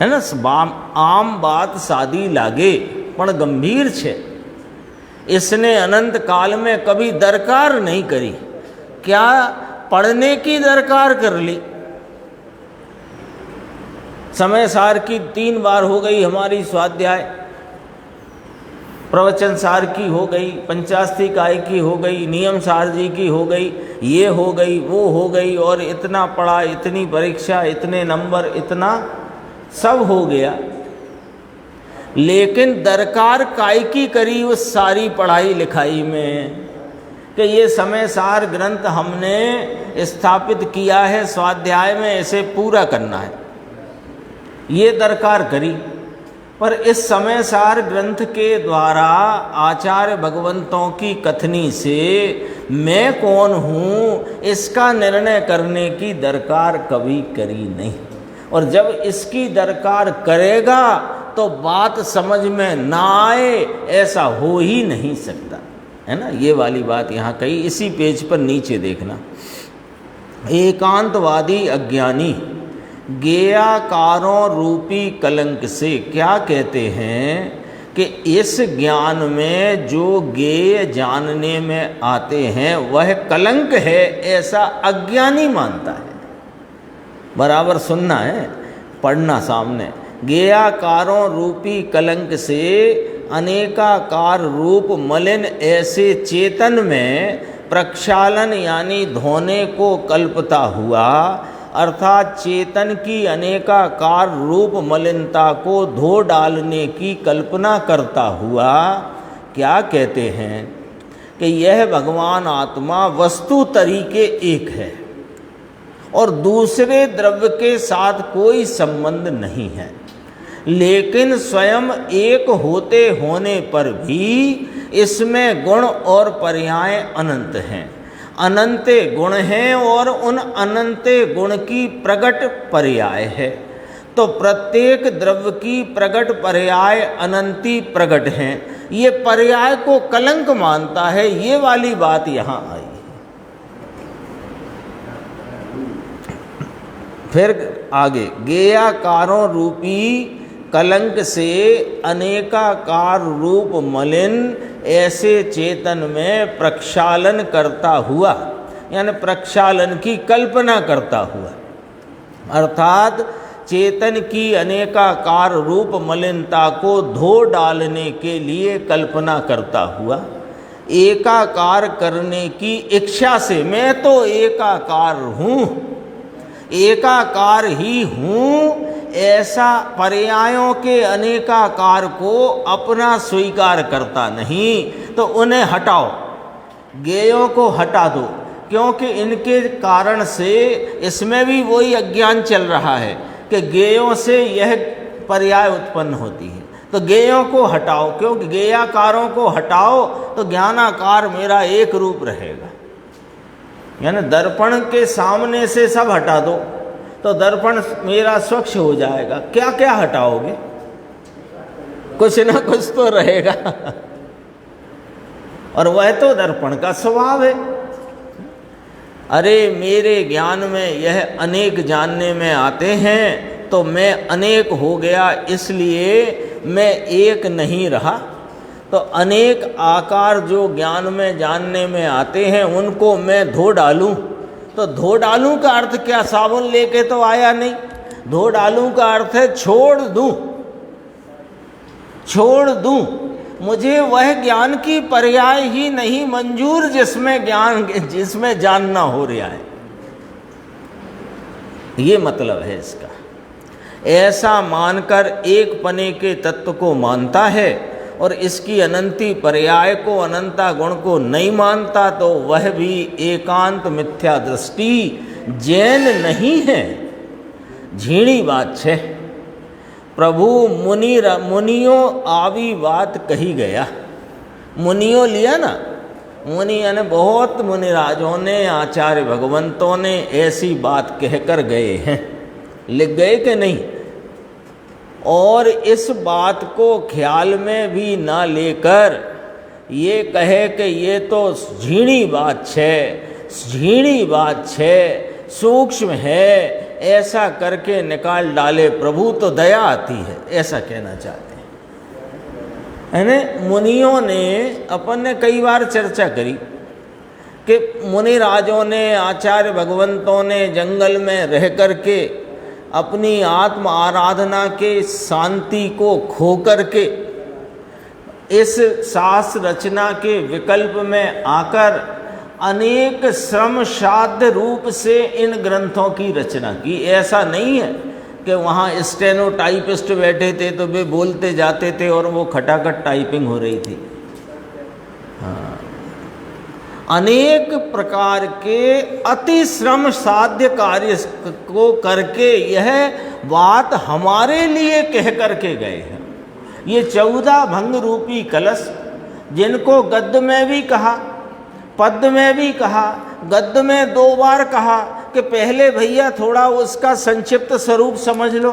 है ना। आम बात सादी लागे पण गंभीर छे, इसने अनंत काल में कभी दरकार नहीं करी, क्या पढ़ने की दरकार कर ली। समय सार की 3 बार हो गई हमारी स्वाध्याय, प्रवचन सार की हो गई, पंचास्तिकाय की हो गई, नियम सार जी की हो गई, ये हो गई, वो हो गई, और इतना पढ़ा, इतनी परीक्षा, इतने नंबर, इतना सब हो गया, लेकिन दरकार काय की करी उस सारी पढ़ाई लिखाई में कि ये समय सार ग्रंथ हमने स्थापित किया है स्वाध्याय में, इसे पूरा करना है, ये दरकार करी। पर इस समय सार ग्रंथ के द्वारा आचार्य भगवंतों की कथनी से मैं कौन हूँ, इसका निर्णय करने की दरकार कभी करी नहीं। और जब इसकी दरकार करेगा तो बात समझ में ना आए, ऐसा हो ही नहीं सकता, है ना। ये वाली बात यहाँ कही, इसी पेज पर नीचे देखना। एकांतवादी अज्ञानी ज्ञेयाकारों रूपी कलंक से क्या कहते हैं कि इस ज्ञान में जो ज्ञेय जानने में आते हैं वह कलंक है, ऐसा अज्ञानी मानता है। बराबर सुनना है, पढ़ना सामने। ज्ञेयाकारों रूपी कलंक से अनेकाकार रूप मलिन ऐसे चेतन में प्रक्षालन यानी धोने को कल्पता हुआ, अर्थात चेतन की अनेकाकार रूप मलिनता को धो डालने की कल्पना करता हुआ क्या कहते हैं कि यह भगवान आत्मा वस्तु तरीके एक है और दूसरे द्रव्य के साथ कोई संबंध नहीं है, लेकिन स्वयं एक होते होने पर भी इसमें गुण और पर्याय अनंत हैं। अनंते गुण हैं और उन अनंते गुण की प्रगट पर्याय है। तो प्रत्येक द्रव्य की प्रगट पर्याय अनंती प्रगट हैं। ये पर्याय को कलंक मानता है, ये वाली बात यहाँ आई है। फिर आगे, गेयाकारों रूपी कलंक से अनेकाकार रूप मलिन ऐसे चेतन में प्रक्षालन करता हुआ, यानी प्रक्षालन की कल्पना करता हुआ, अर्थात चेतन की अनेकाकार रूप मलिनता को धो डालने के लिए कल्पना करता हुआ, एकाकार करने की इच्छा से, मैं तो एकाकार हूँ, एकाकार ही हूँ, ऐसा पर्यायों के अनेकाकार को अपना स्वीकार करता नहीं। तो उन्हें हटाओ, गेयों को हटा दो, क्योंकि इनके कारण से इसमें भी वही अज्ञान चल रहा है कि गेयों से यह पर्याय उत्पन्न होती है। तो गेयों को हटाओ, क्योंकि गेयाकारों को हटाओ तो ज्ञानाकार मेरा एक रूप रहेगा। यानी दर्पण के सामने से सब हटा दो तो दर्पण मेरा स्वच्छ हो जाएगा। क्या क्या हटाओगे? कुछ ना कुछ तो रहेगा और वह तो दर्पण का स्वभाव है। अरे मेरे ज्ञान में यह अनेक जानने में आते हैं तो मैं अनेक हो गया, इसलिए मैं एक नहीं रहा। तो अनेक आकार जो ज्ञान में जानने में आते हैं उनको मैं धो डालूं, तो धो डालूं का अर्थ क्या? साबुन लेके तो आया नहीं। धो डालूं का अर्थ है छोड़ दूं, छोड़ दूं। मुझे वह ज्ञान की पर्याय ही नहीं मंजूर जिसमें ज्ञान, जिसमें जानना हो रहा है। ये मतलब है इसका। ऐसा मानकर एक पने के तत्व को मानता है और इसकी अनंती पर्याय को, अनंता गुण को नहीं मानता, तो वह भी एकांत मिथ्या दृष्टि जैन नहीं है। झीणी बात है। प्रभु मुनियों आवी बात कही गया। मुनियों लिया ना, मुनि यानी बहुत मुनिराजों ने, आचार्य भगवंतों ने ऐसी बात कहकर गए हैं। लिख गए कि नहीं? और इस बात को ख्याल में भी ना लेकर ये कहे कि ये तो झीणी बात है, झीणी बात है, सूक्ष्म है, ऐसा करके निकाल डाले प्रभु तो दया आती है, ऐसा कहना चाहते हैं। यानी मुनियों ने, अपन ने कई बार चर्चा करी कि मुनि राजों ने, आचार्य भगवंतों ने जंगल में रह करके अपनी आत्म आराधना के शांति को खो करके इस शास्त्र रचना के विकल्प में आकर अनेक श्रम साध्य रूप से इन ग्रंथों की रचना की। ऐसा नहीं है कि वहाँ स्टेनोटाइपिस्ट बैठे थे तो वे बोलते जाते थे और वो खटाखट टाइपिंग हो रही थी। हाँ, अनेक प्रकार के अति श्रम साध्य कार्य को करके यह बात हमारे लिए कह करके गए हैं। ये 14 भंग रूपी कलश, जिनको गद्य में भी कहा, पद्य में भी कहा, गद्य में 2 बार कहा कि पहले भैया थोड़ा उसका संक्षिप्त स्वरूप समझ लो,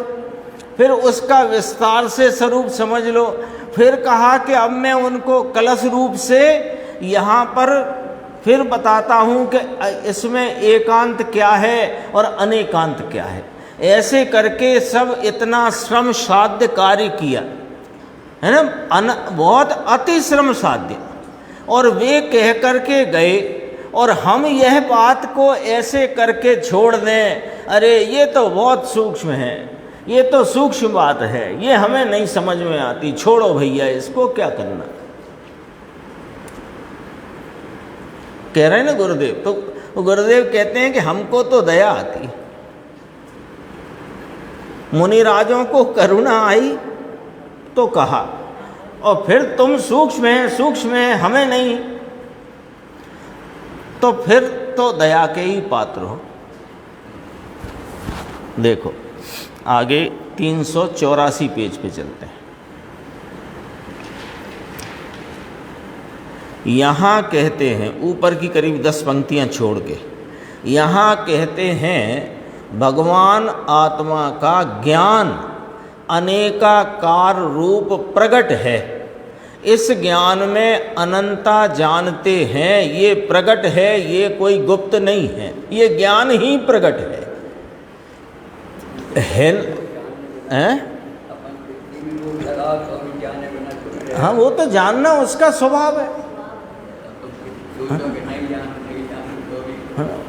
फिर उसका विस्तार से स्वरूप समझ लो, फिर कहा कि अब मैं उनको कलश रूप से यहाँ पर फिर बताता हूँ कि इसमें एकांत क्या है और अनेकांत क्या है। ऐसे करके सब इतना श्रम साध्य कार्य किया है ना, बहुत अति श्रम साध्य, और वे कह करके गए और हम यह बात को ऐसे करके छोड़ दें, अरे ये तो बहुत सूक्ष्म है, ये तो सूक्ष्म बात है, ये हमें नहीं समझ में आती, छोड़ो भैया इसको, क्या करना। कह रहे हैं ना गुरुदेव, तो गुरुदेव कहते हैं कि हमको तो दया आती, मुनिराजों को करुणा आई तो कहा, और फिर तुम सूक्ष्म है, सूक्ष्म है, हमें नहीं, तो फिर तो दया के ही पात्र हो। देखो आगे 384 पेज पे चलते हैं। यहाँ कहते हैं, ऊपर की करीब 10 पंक्तियाँ छोड़ के, यहाँ कहते हैं भगवान आत्मा का ज्ञान अनेकाकार रूप प्रकट है। इस ज्ञान में अनंता जानते हैं, ये प्रकट है, ये कोई गुप्त नहीं है, ये ज्ञान ही प्रकट है। हाँ, वो तो जानना उसका स्वभाव है।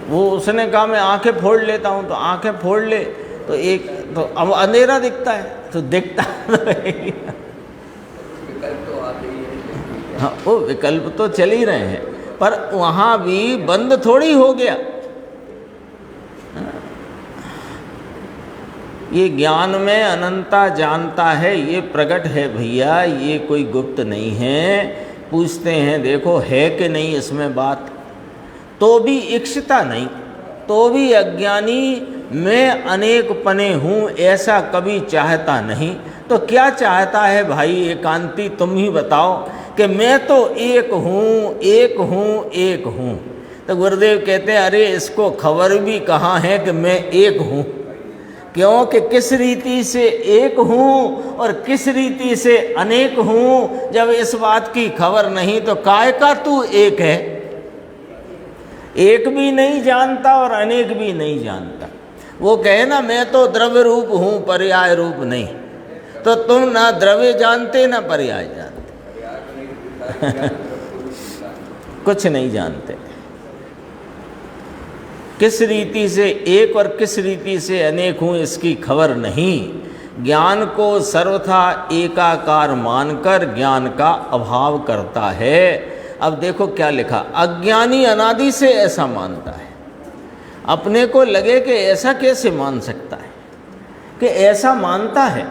वो उसने कहा मैं आंखें फोड़ लेता हूँ, तो आंखें फोड़ ले तो एक तो अब अंधेरा दिखता है, तो दिखता हाँ, वो विकल्प तो चल ही रहे हैं, पर वहाँ भी बंद थोड़ी हो गया। ये ज्ञान में अनंता जानता है, ये प्रकट है भैया, ये कोई गुप्त नहीं है। पूछते हैं देखो है कि नहीं इसमें बात, तो भी इच्छता नहीं, तो भी अज्ञानी मैं अनेक पने हूँ ऐसा कभी चाहता नहीं। तो क्या चाहता है भाई एकांती, तुम ही बताओ कि मैं तो एक हूँ, एक हूँ, एक हूँ। तो गुरुदेव कहते हैं अरे इसको खबर भी कहाँ है कि मैं एक हूँ, क्योंकि किस रीति से एक हूँ और किस रीति से अनेक हूँ, जब इस बात की खबर नहीं तो काय का तू एक है। एक भी नहीं जानता और अनेक भी नहीं जानता। वो कहे ना मैं तो द्रव्य रूप हूँ पर्याय रूप नहीं, तो तुम ना द्रव्य जानते ना पर्याय जानते कुछ नहीं जानते। किस रीति से एक और किस रीति से अनेक हूँ इसकी खबर नहीं। ज्ञान को सर्वथा एकाकार मानकर ज्ञान का अभाव करता है। अब देखो क्या लिखा, अज्ञानी अनादि से ऐसा मानता है। अपने को लगे कि ऐसा कैसे मान सकता है कि ऐसा मानता है।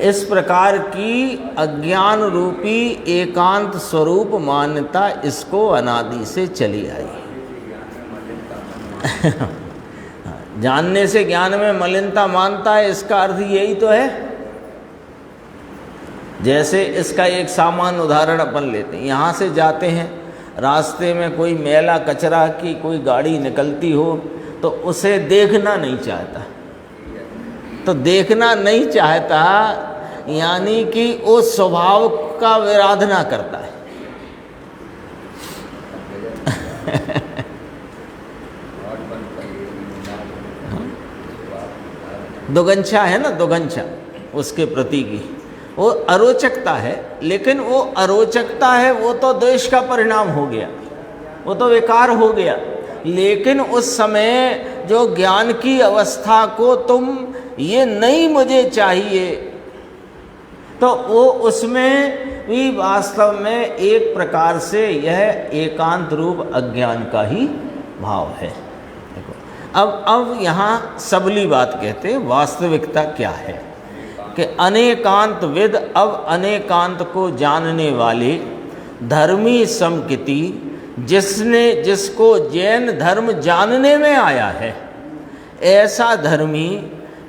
इस प्रकार की अज्ञान रूपी एकांत स्वरूप मान्यता इसको अनादि से चली आई। जानने से ज्ञान में मलिनता मानता है, इसका अर्थ यही तो है। जैसे इसका एक सामान्य उदाहरण अपन लेते हैं, यहाँ से जाते हैं, रास्ते में कोई मैला कचरा की कोई गाड़ी निकलती हो तो उसे देखना नहीं चाहता। तो देखना नहीं चाहता यानी कि उस स्वभाव का विराधना करता है दुगंछा है ना, दुगंछा उसके प्रति की वो अरोचकता है, लेकिन वो अरोचकता है वो तो द्वेष का परिणाम हो गया, वो तो विकार हो गया। लेकिन उस समय जो ज्ञान की अवस्था को तुम ये नहीं मुझे चाहिए, तो वो उसमें भी वास्तव में एक प्रकार से यह एकांत रूप अज्ञान का ही भाव है। अब यहाँ सबली बात कहते हैं, वास्तविकता क्या है कि अनेकांत विद, अब अनेकांत को जानने वाले धर्मी समकिति, जिसको जैन धर्म जानने में आया है, ऐसा धर्मी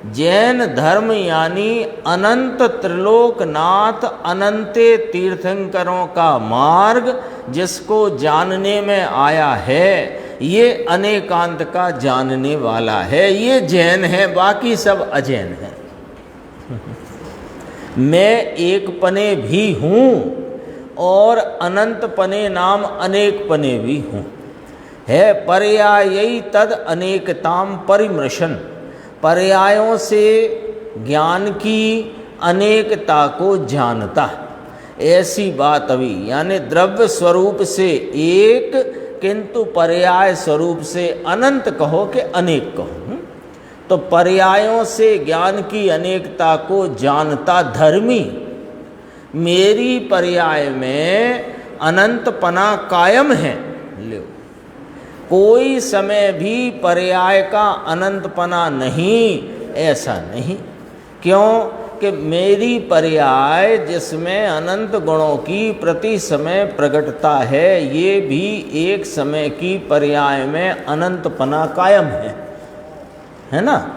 जैन धर्म यानी अनंत त्रिलोकनाथ अनंते तीर्थंकरों का मार्ग जिसको जानने में आया है, ये अनेकांत का जानने वाला है, ये जैन है, बाकी सब अजैन है। मैं एक पने भी हूँ और अनंत पने नाम अनेक पने भी हूँ। है पर्यायी तद अनेकताम परिमृशन, पर्यायों से ज्ञान की अनेकता को जानता। ऐसी बात अभी यानी द्रव्य स्वरूप से एक, किंतु पर्याय स्वरूप से अनंत कहो कि अनेक कहो, तो पर्यायों से ज्ञान की अनेकता को जानता धर्मी मेरी पर्याय में अनंतपना कायम है। लो, कोई समय भी पर्याय का अनंतपना नहीं, ऐसा नहीं। क्यों कि मेरी पर्याय जिसमें अनंत गुणों की प्रति समय प्रकटता है, ये भी एक समय की पर्याय में अनंतपना कायम है ना।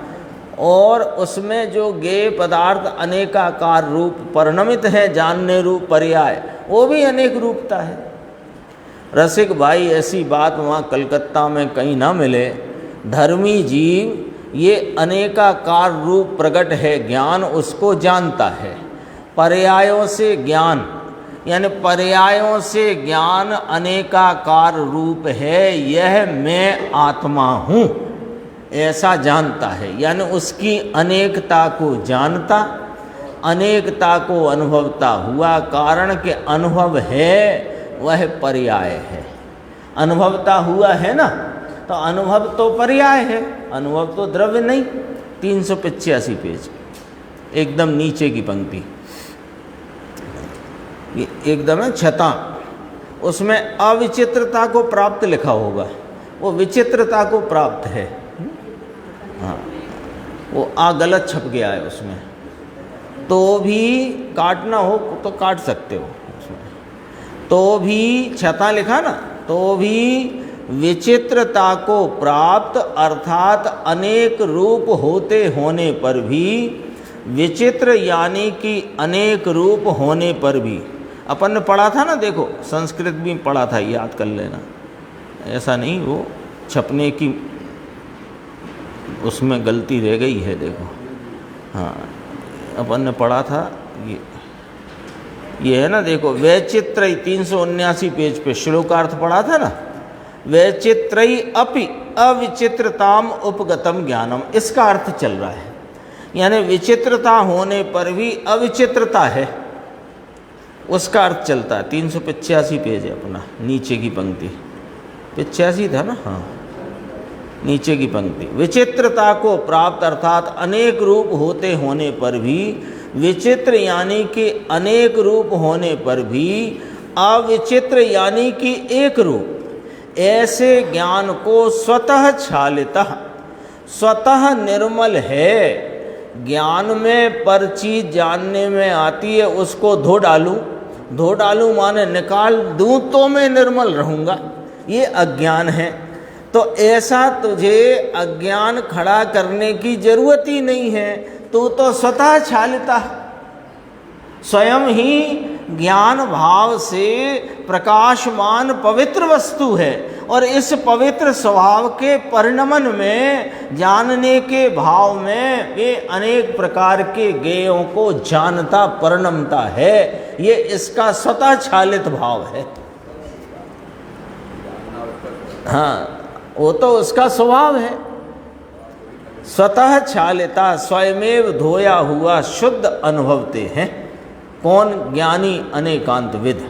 और उसमें जो ज्ञेय पदार्थ अनेकाकार रूप परिणमित है, जानने रूप पर्याय, वो भी अनेक रूपता है। रसिक भाई ऐसी बात वहाँ कलकत्ता में कहीं ना मिले, धर्मी जीव ये अनेकाकार रूप प्रकट है ज्ञान उसको जानता है। पर्यायों से ज्ञान यानी पर्यायों से ज्ञान अनेकाकार रूप है, यह मैं आत्मा हूँ ऐसा जानता है। यानी उसकी अनेकता को जानता, अनेकता को अनुभवता हुआ। कारण के अनुभव है वह पर्याय है। अनुभवता हुआ है ना, तो अनुभव तो पर्याय है, अनुभव तो द्रव्य नहीं। 385 पेज एकदम नीचे की पंक्ति, ये एकदम है छता, उसमें अविचित्रता को प्राप्त लिखा होगा, वो विचित्रता को प्राप्त है। हाँ, वो गलत छप गया है उसमें, तो भी काटना हो तो काट सकते हो उसमें। तो भी छता लिखा ना, तो भी विचित्रता को प्राप्त अर्थात अनेक रूप होते होने पर भी, विचित्र यानी कि अनेक रूप होने पर भी। अपन ने पढ़ा था ना, देखो संस्कृत भी पढ़ा था, याद कर लेना, ऐसा नहीं वो छपने की उसमें गलती रह गई है। देखो हाँ, अपन ने पढ़ा था ये है ना, देखो वैचित्रयी 379 पेज पे श्लोकार्थ पढ़ा था ना, वैचित्रयी अपि अविचित्रताम उपगतम ज्ञानम, इसका अर्थ चल रहा है। यानी विचित्रता होने पर भी अविचित्रता है, उसका अर्थ चलता है। 385 पेज है अपना, नीचे की पंक्ति, 85 था ना, हाँ नीचे की पंक्ति। विचित्रता को प्राप्त अर्थात अनेक रूप होते होने पर भी, विचित्र यानी कि अनेक रूप होने पर भी, अविचित्र यानी कि एक रूप, ऐसे ज्ञान को स्वतः छालितः, स्वतः निर्मल है। ज्ञान में पर चीज जानने में आती है, उसको धो डालूं, धो डालूं माने निकाल दूं तो मैं निर्मल रहूँगा, ये अज्ञान है। तो ऐसा तुझे अज्ञान खड़ा करने की जरूरत ही नहीं है, तू तो स्वतः छालिता, स्वयं ही ज्ञान भाव से प्रकाशमान पवित्र वस्तु है। और इस पवित्र स्वभाव के परिणमन में, जानने के भाव में, वे अनेक प्रकार के ज्ञेयों को जानता परिणमता है। ये इसका स्वतः छालित भाव है। हाँ, वो तो उसका स्वभाव है। स्वतः छालिता स्वयमेव धोया हुआ शुद्ध अनुभवते हैं। कौन? ज्ञानी अनेकांत विद।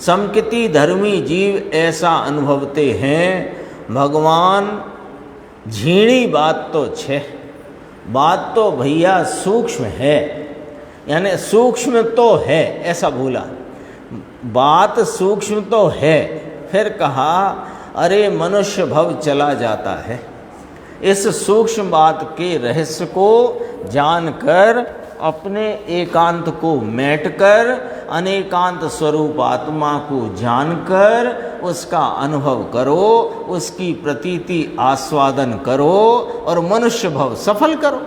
समकिति धर्मी जीव ऐसा अनुभवते हैं। भगवान झीणी बात तो छे, बात तो भैया सूक्ष्म है, यानी सूक्ष्म तो है, ऐसा बोला, बात सूक्ष्म तो है। फिर कहा अरे मनुष्य भव चला जाता है। इस सूक्ष्म बात के रहस्य को जानकर, अपने एकांत को मेटकर, अनेकांत स्वरूप आत्मा को जानकर उसका अनुभव करो, उसकी प्रतीति आस्वादन करो और मनुष्य भव सफल करो।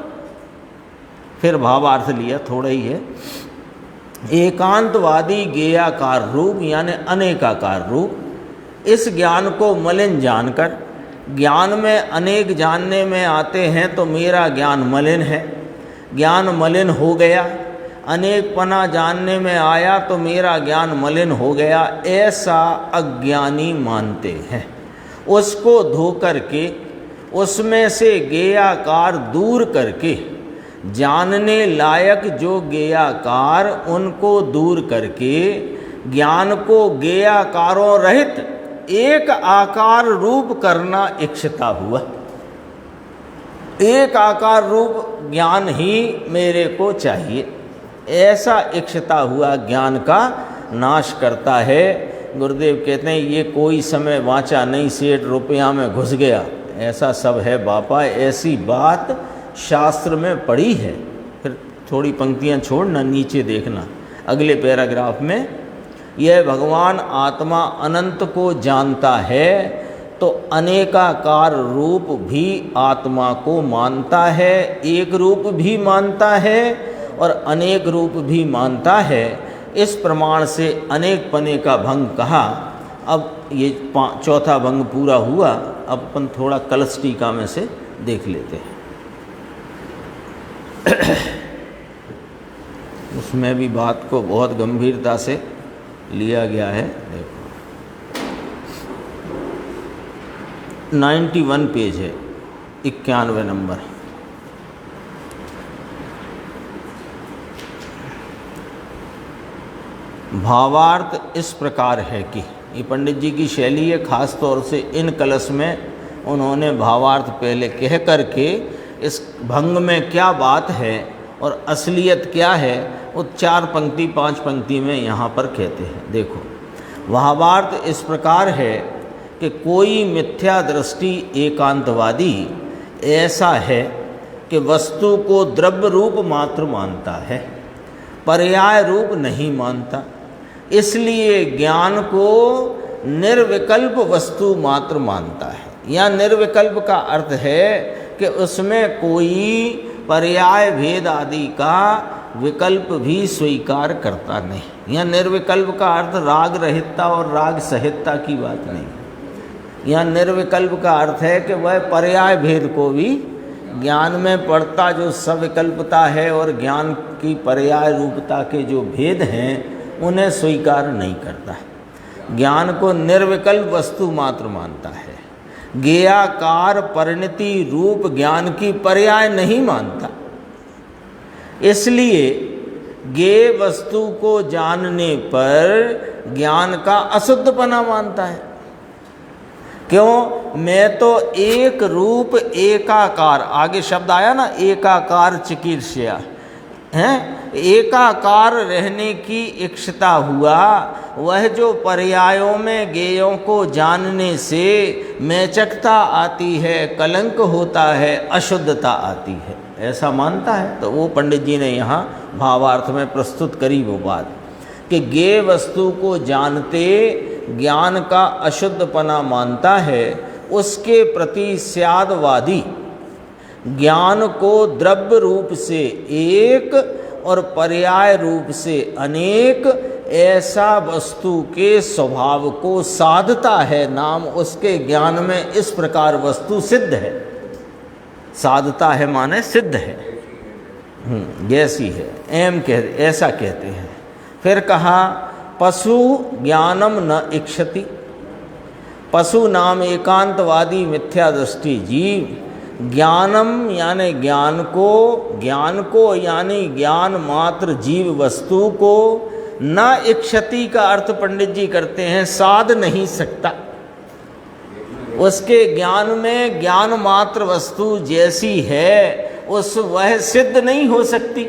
फिर भावार्थ लिया, थोड़ा ही है। एकांतवादी ज्ञेयाकार रूप यानी अनेकाकार रूप, इस ज्ञान को मलिन जानकर, ज्ञान में अनेक जानने में आते हैं तो मेरा ज्ञान मलिन है, ज्ञान मलिन हो गया। अनेक पना जानने में आया तो मेरा ज्ञान मलिन हो गया, ऐसा अज्ञानी मानते हैं। उसको धो करके, उसमें से ज्ञेयाकार दूर करके, जानने लायक जो ज्ञेयाकार उनको दूर करके, ज्ञान को ज्ञेयाकारों रहित एक आकार रूप करना इच्छता हुआ। एक आकार रूप ज्ञान ही मेरे को चाहिए, ऐसा इच्छता हुआ ज्ञान का नाश करता है। गुरुदेव कहते हैं ये कोई समय वाचा नहीं, सेठ रुपया में घुस गया, ऐसा सब है बापा। ऐसी बात शास्त्र में पढ़ी है। फिर थोड़ी पंक्तियां छोड़ना, नीचे देखना अगले पैराग्राफ में। यह भगवान आत्मा अनंत को जानता है तो अनेकाकार रूप भी आत्मा को मानता है, एक रूप भी मानता है और अनेक रूप भी मानता है। इस प्रमाण से अनेक पने का भंग कहा। अब ये चौथा भंग पूरा हुआ। अब अपन थोड़ा कलश टीका में से देख लेते हैं। उसमें भी बात को बहुत गंभीरता से लिया गया है। देखो 91 पेज है, 91 नंबर। भावार्थ इस प्रकार है कि, ये पंडित जी की शैली है, खास तौर से इन कलश में उन्होंने भावार्थ पहले कह करके इस भंग में क्या बात है और असलियत क्या है वो 4 पंक्ति 5 पंक्ति में यहाँ पर कहते हैं। देखो, भावार्थ इस प्रकार है कि कोई मिथ्या दृष्टि एकांतवादी ऐसा है कि वस्तु को द्रव्य रूप मात्र मानता है, पर्याय रूप नहीं मानता, इसलिए ज्ञान को निर्विकल्प वस्तु मात्र मानता है। या निर्विकल्प का अर्थ है कि उसमें कोई पर्याय भेद आदि का विकल्प भी स्वीकार करता नहीं। या निर्विकल्प का अर्थ राग रहितता और राग सहितता की बात नहीं। या निर्विकल्प का अर्थ है कि वह पर्याय भेद को भी ज्ञान में पड़ता जो सविकल्पता है और ज्ञान की पर्याय रूपता के जो भेद हैं उन्हें स्वीकार नहीं करता है। ज्ञान को निर्विकल्प वस्तु मात्र मानता है। ज्ञेयाकार परिणति रूप ज्ञान की पर्याय नहीं मानता, इसलिए ज्ञेय वस्तु को जानने पर ज्ञान का अशुद्धपना मानता है। क्यों? मैं तो एक रूप एकाकार, आगे शब्द आया ना, एकाकार चिकीर्ष्या हैं, एकाकार रहने की इच्छता हुआ, वह जो पर्यायों में ज्ञेयों को जानने से मैचकता आती है, कलंक होता है, अशुद्धता आती है, ऐसा मानता है। तो वो पंडित जी ने यहाँ भावार्थ में प्रस्तुत करी वो बात कि ज्ञेय वस्तु को जानते ज्ञान का अशुद्धपना मानता है, उसके प्रति स्यादवादी ज्ञान को द्रव्य रूप से एक और पर्याय रूप से अनेक ऐसा वस्तु के स्वभाव को साधता है। नाम उसके ज्ञान में इस प्रकार वस्तु सिद्ध है। साधता है माने सिद्ध है, जैसी है, ऐसा कहते हैं। फिर कहा पशु ज्ञानम न इक्षति। पशु नाम एकांतवादी मिथ्या दृष्टि जीव ज्ञानम यानी ज्ञान को यानी ज्ञान मात्र जीव वस्तु को न इक्षति का अर्थ पंडित जी करते हैं साध नहीं सकता। उसके ज्ञान में ज्ञान मात्र वस्तु जैसी है उस वह सिद्ध नहीं हो सकती।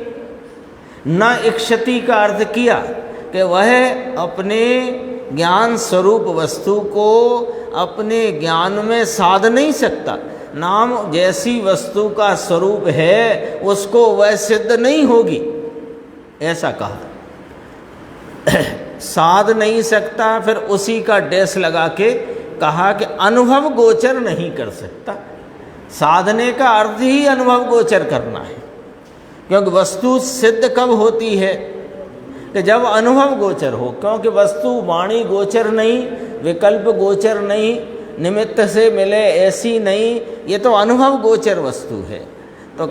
न इक्षति का अर्थ किया कि वह अपने ज्ञान स्वरूप वस्तु को अपने ज्ञान में साध नहीं सकता। नाम जैसी वस्तु का स्वरूप है उसको वह सिद्ध नहीं होगी, ऐसा कहा। साध नहीं सकता, फिर उसी का डैश लगा के कहा कि अनुभव गोचर नहीं कर सकता। साधने का अर्थ ही अनुभव गोचर करना है, क्योंकि वस्तु सिद्ध कब होती है कि जब अनुभव गोचर हो। क्योंकि वस्तु वाणी गोचर नहीं, विकल्प गोचर नहीं, निमित्त से मिले ऐसी नहीं, ये तो अनुभव गोचर वस्तु है। तो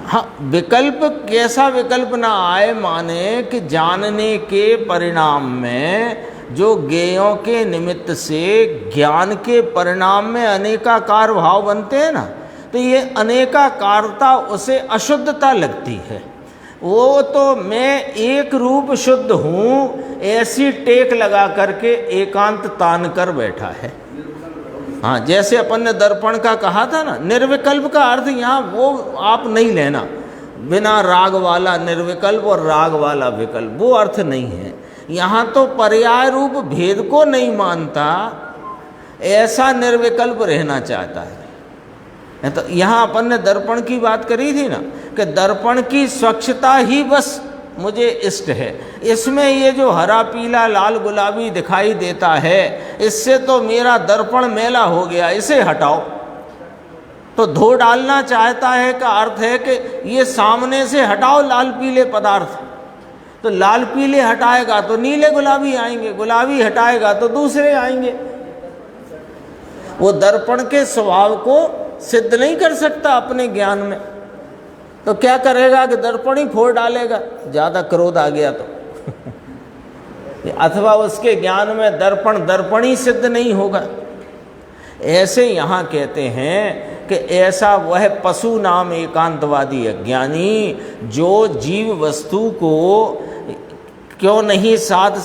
हाँ, विकल्प कैसा विकल्प ना आए माने कि जानने के परिणाम में जो ज्ञेयों के निमित्त से ज्ञान के परिणाम में अनेकाकार भाव बनते हैं ना, तो ये अनेकाकारता उसे अशुद्धता लगती है। वो तो मैं एक रूप शुद्ध हूँ ऐसी टेक लगा करके एकांत तान कर बैठा है। हाँ, जैसे अपन ने दर्पण का कहा था ना, निर्विकल्प का अर्थ यहाँ वो आप नहीं लेना, बिना राग वाला निर्विकल्प और राग वाला विकल्प, वो अर्थ नहीं है। यहाँ तो पर्याय रूप भेद को नहीं मानता, ऐसा निर्विकल्प रहना चाहता है। तो यहाँ अपन ने दर्पण की बात करी थी ना कि दर्पण की स्वच्छता ही बस मुझे इष्ट है। इसमें ये जो हरा पीला लाल गुलाबी दिखाई देता है, इससे तो मेरा दर्पण मैला हो गया, इसे हटाओ। तो धो डालना चाहता है का अर्थ है कि ये सामने से हटाओ लाल पीले पदार्थ। तो लाल पीले हटाएगा तो नीले गुलाबी आएंगे, गुलाबी हटाएगा तो दूसरे आएंगे। वो दर्पण के स्वभाव को सिद्ध नहीं कर सकता अपने ज्ञान में, तो क्या करेगा कि दर्पण ही फोड़ डालेगा, ज़्यादा क्रोध आ गया तो अथवा उसके ज्ञान में दर्पण ही सिद्ध नहीं होगा। ऐसे यहाँ कहते हैं कि ऐसा वह पशु नाम एकांतवादी अज्ञानी जो जीव वस्तु को क्यों नहीं साध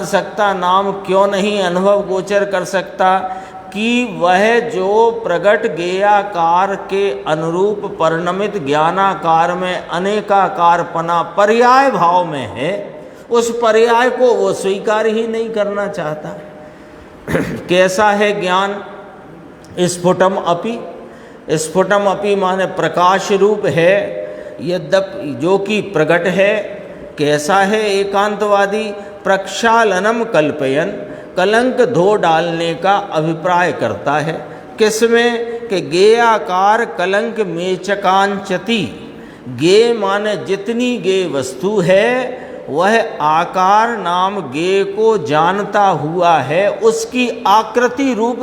सकता, नाम क्यों नहीं अनुभव गोचर कर सकता कि वह जो प्रगट गेयाकार के अनुरूप परिणमित ज्ञानाकार में अनेकाकारपना पर्याय भाव में है, उस पर्याय को वो स्वीकार ही नहीं करना चाहता। कैसा है ज्ञान? स्फुटम अपि माने प्रकाश रूप है, यद्यपि जो कि प्रगट है। कैसा है एकांतवादी? प्रक्षालनम कल्पयन, कलंक धो डालने का अभिप्राय करता है। किसमें? कि गेयाकार कलंक मेचकांचति, गे माने जितनी गे वस्तु है वह आकार नाम गे को जानता हुआ है, उसकी आकृति रूप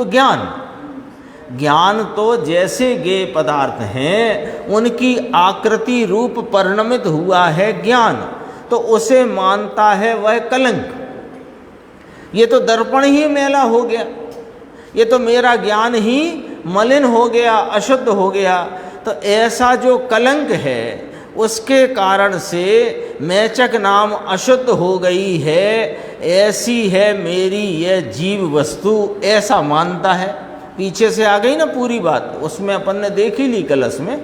ज्ञान तो जैसे गे पदार्थ हैं उनकी आकृति रूप परिणमित हुआ है ज्ञान, तो उसे मानता है वह कलंक। ये तो दर्पण ही मैला हो गया, ये तो मेरा ज्ञान ही मलिन हो गया, अशुद्ध हो गया। तो ऐसा जो कलंक है उसके कारण से मेचक नाम अशुद्ध हो गई है, ऐसी है मेरी यह जीव वस्तु, ऐसा मानता है। पीछे से आ गई ना पूरी बात, उसमें अपन ने देख ही ली कलश में।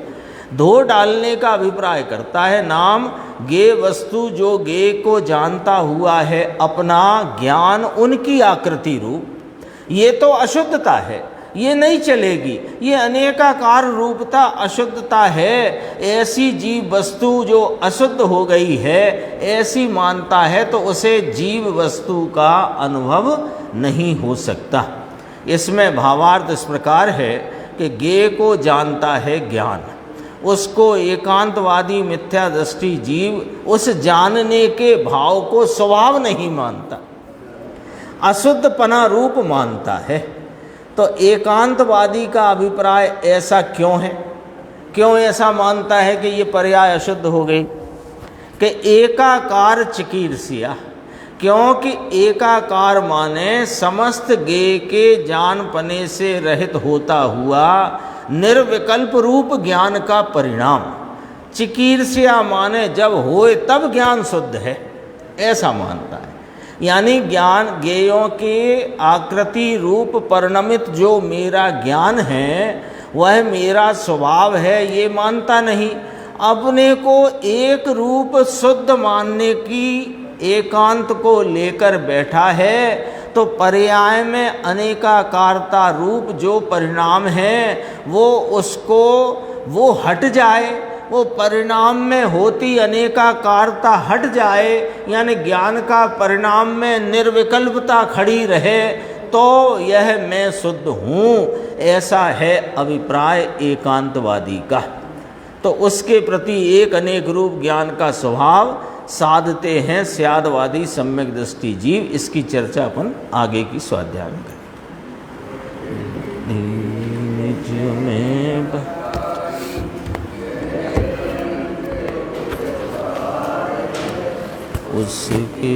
धो डालने का अभिप्राय करता है, नाम गे वस्तु जो गे को जानता हुआ है अपना ज्ञान उनकी आकृति रूप, ये तो अशुद्धता है, ये नहीं चलेगी, ये अनेकाकार रूपता अशुद्धता है। ऐसी जीव वस्तु जो अशुद्ध हो गई है ऐसी मानता है, तो उसे जीव वस्तु का अनुभव नहीं हो सकता। इसमें भावार्थ इस प्रकार है कि गे को जानता है ज्ञान, उसको एकांतवादी मिथ्या दृष्टि जीव उस जानने के भाव को स्वभाव नहीं मानता, अशुद्धपना रूप मानता है। तो एकांतवादी का अभिप्राय ऐसा क्यों है? क्यों ऐसा मानता है कि ये पर्याय अशुद्ध हो गई? कि एकाकार चिकीर्षिया, क्योंकि एकाकार माने समस्त गे के जानपने से रहित होता हुआ निर्विकल्प रूप ज्ञान का परिणाम। चिकीर्षिया माने जब होए तब ज्ञान शुद्ध है, ऐसा मानता है। यानी ज्ञान गेयों के आकृति रूप परिणमित जो मेरा ज्ञान है वह मेरा स्वभाव है, ये मानता नहीं। अपने को एक रूप शुद्ध मानने की एकांत को लेकर बैठा है, तो पर्याय में अनेकाकारता रूप जो परिणाम है वो हट जाए, वो परिणाम में होती अनेकाकारता हट जाए, यानी ज्ञान का परिणाम में निर्विकल्पता खड़ी रहे, तो यह मैं शुद्ध हूँ, ऐसा है अभिप्राय एकांतवादी का। तो उसके प्रति एक अनेक रूप ज्ञान का स्वभाव साधते हैं स्यादवादी सम्यक दृष्टि जीव। इसकी चर्चा अपन आगे की स्वाध्याय में करें। उसके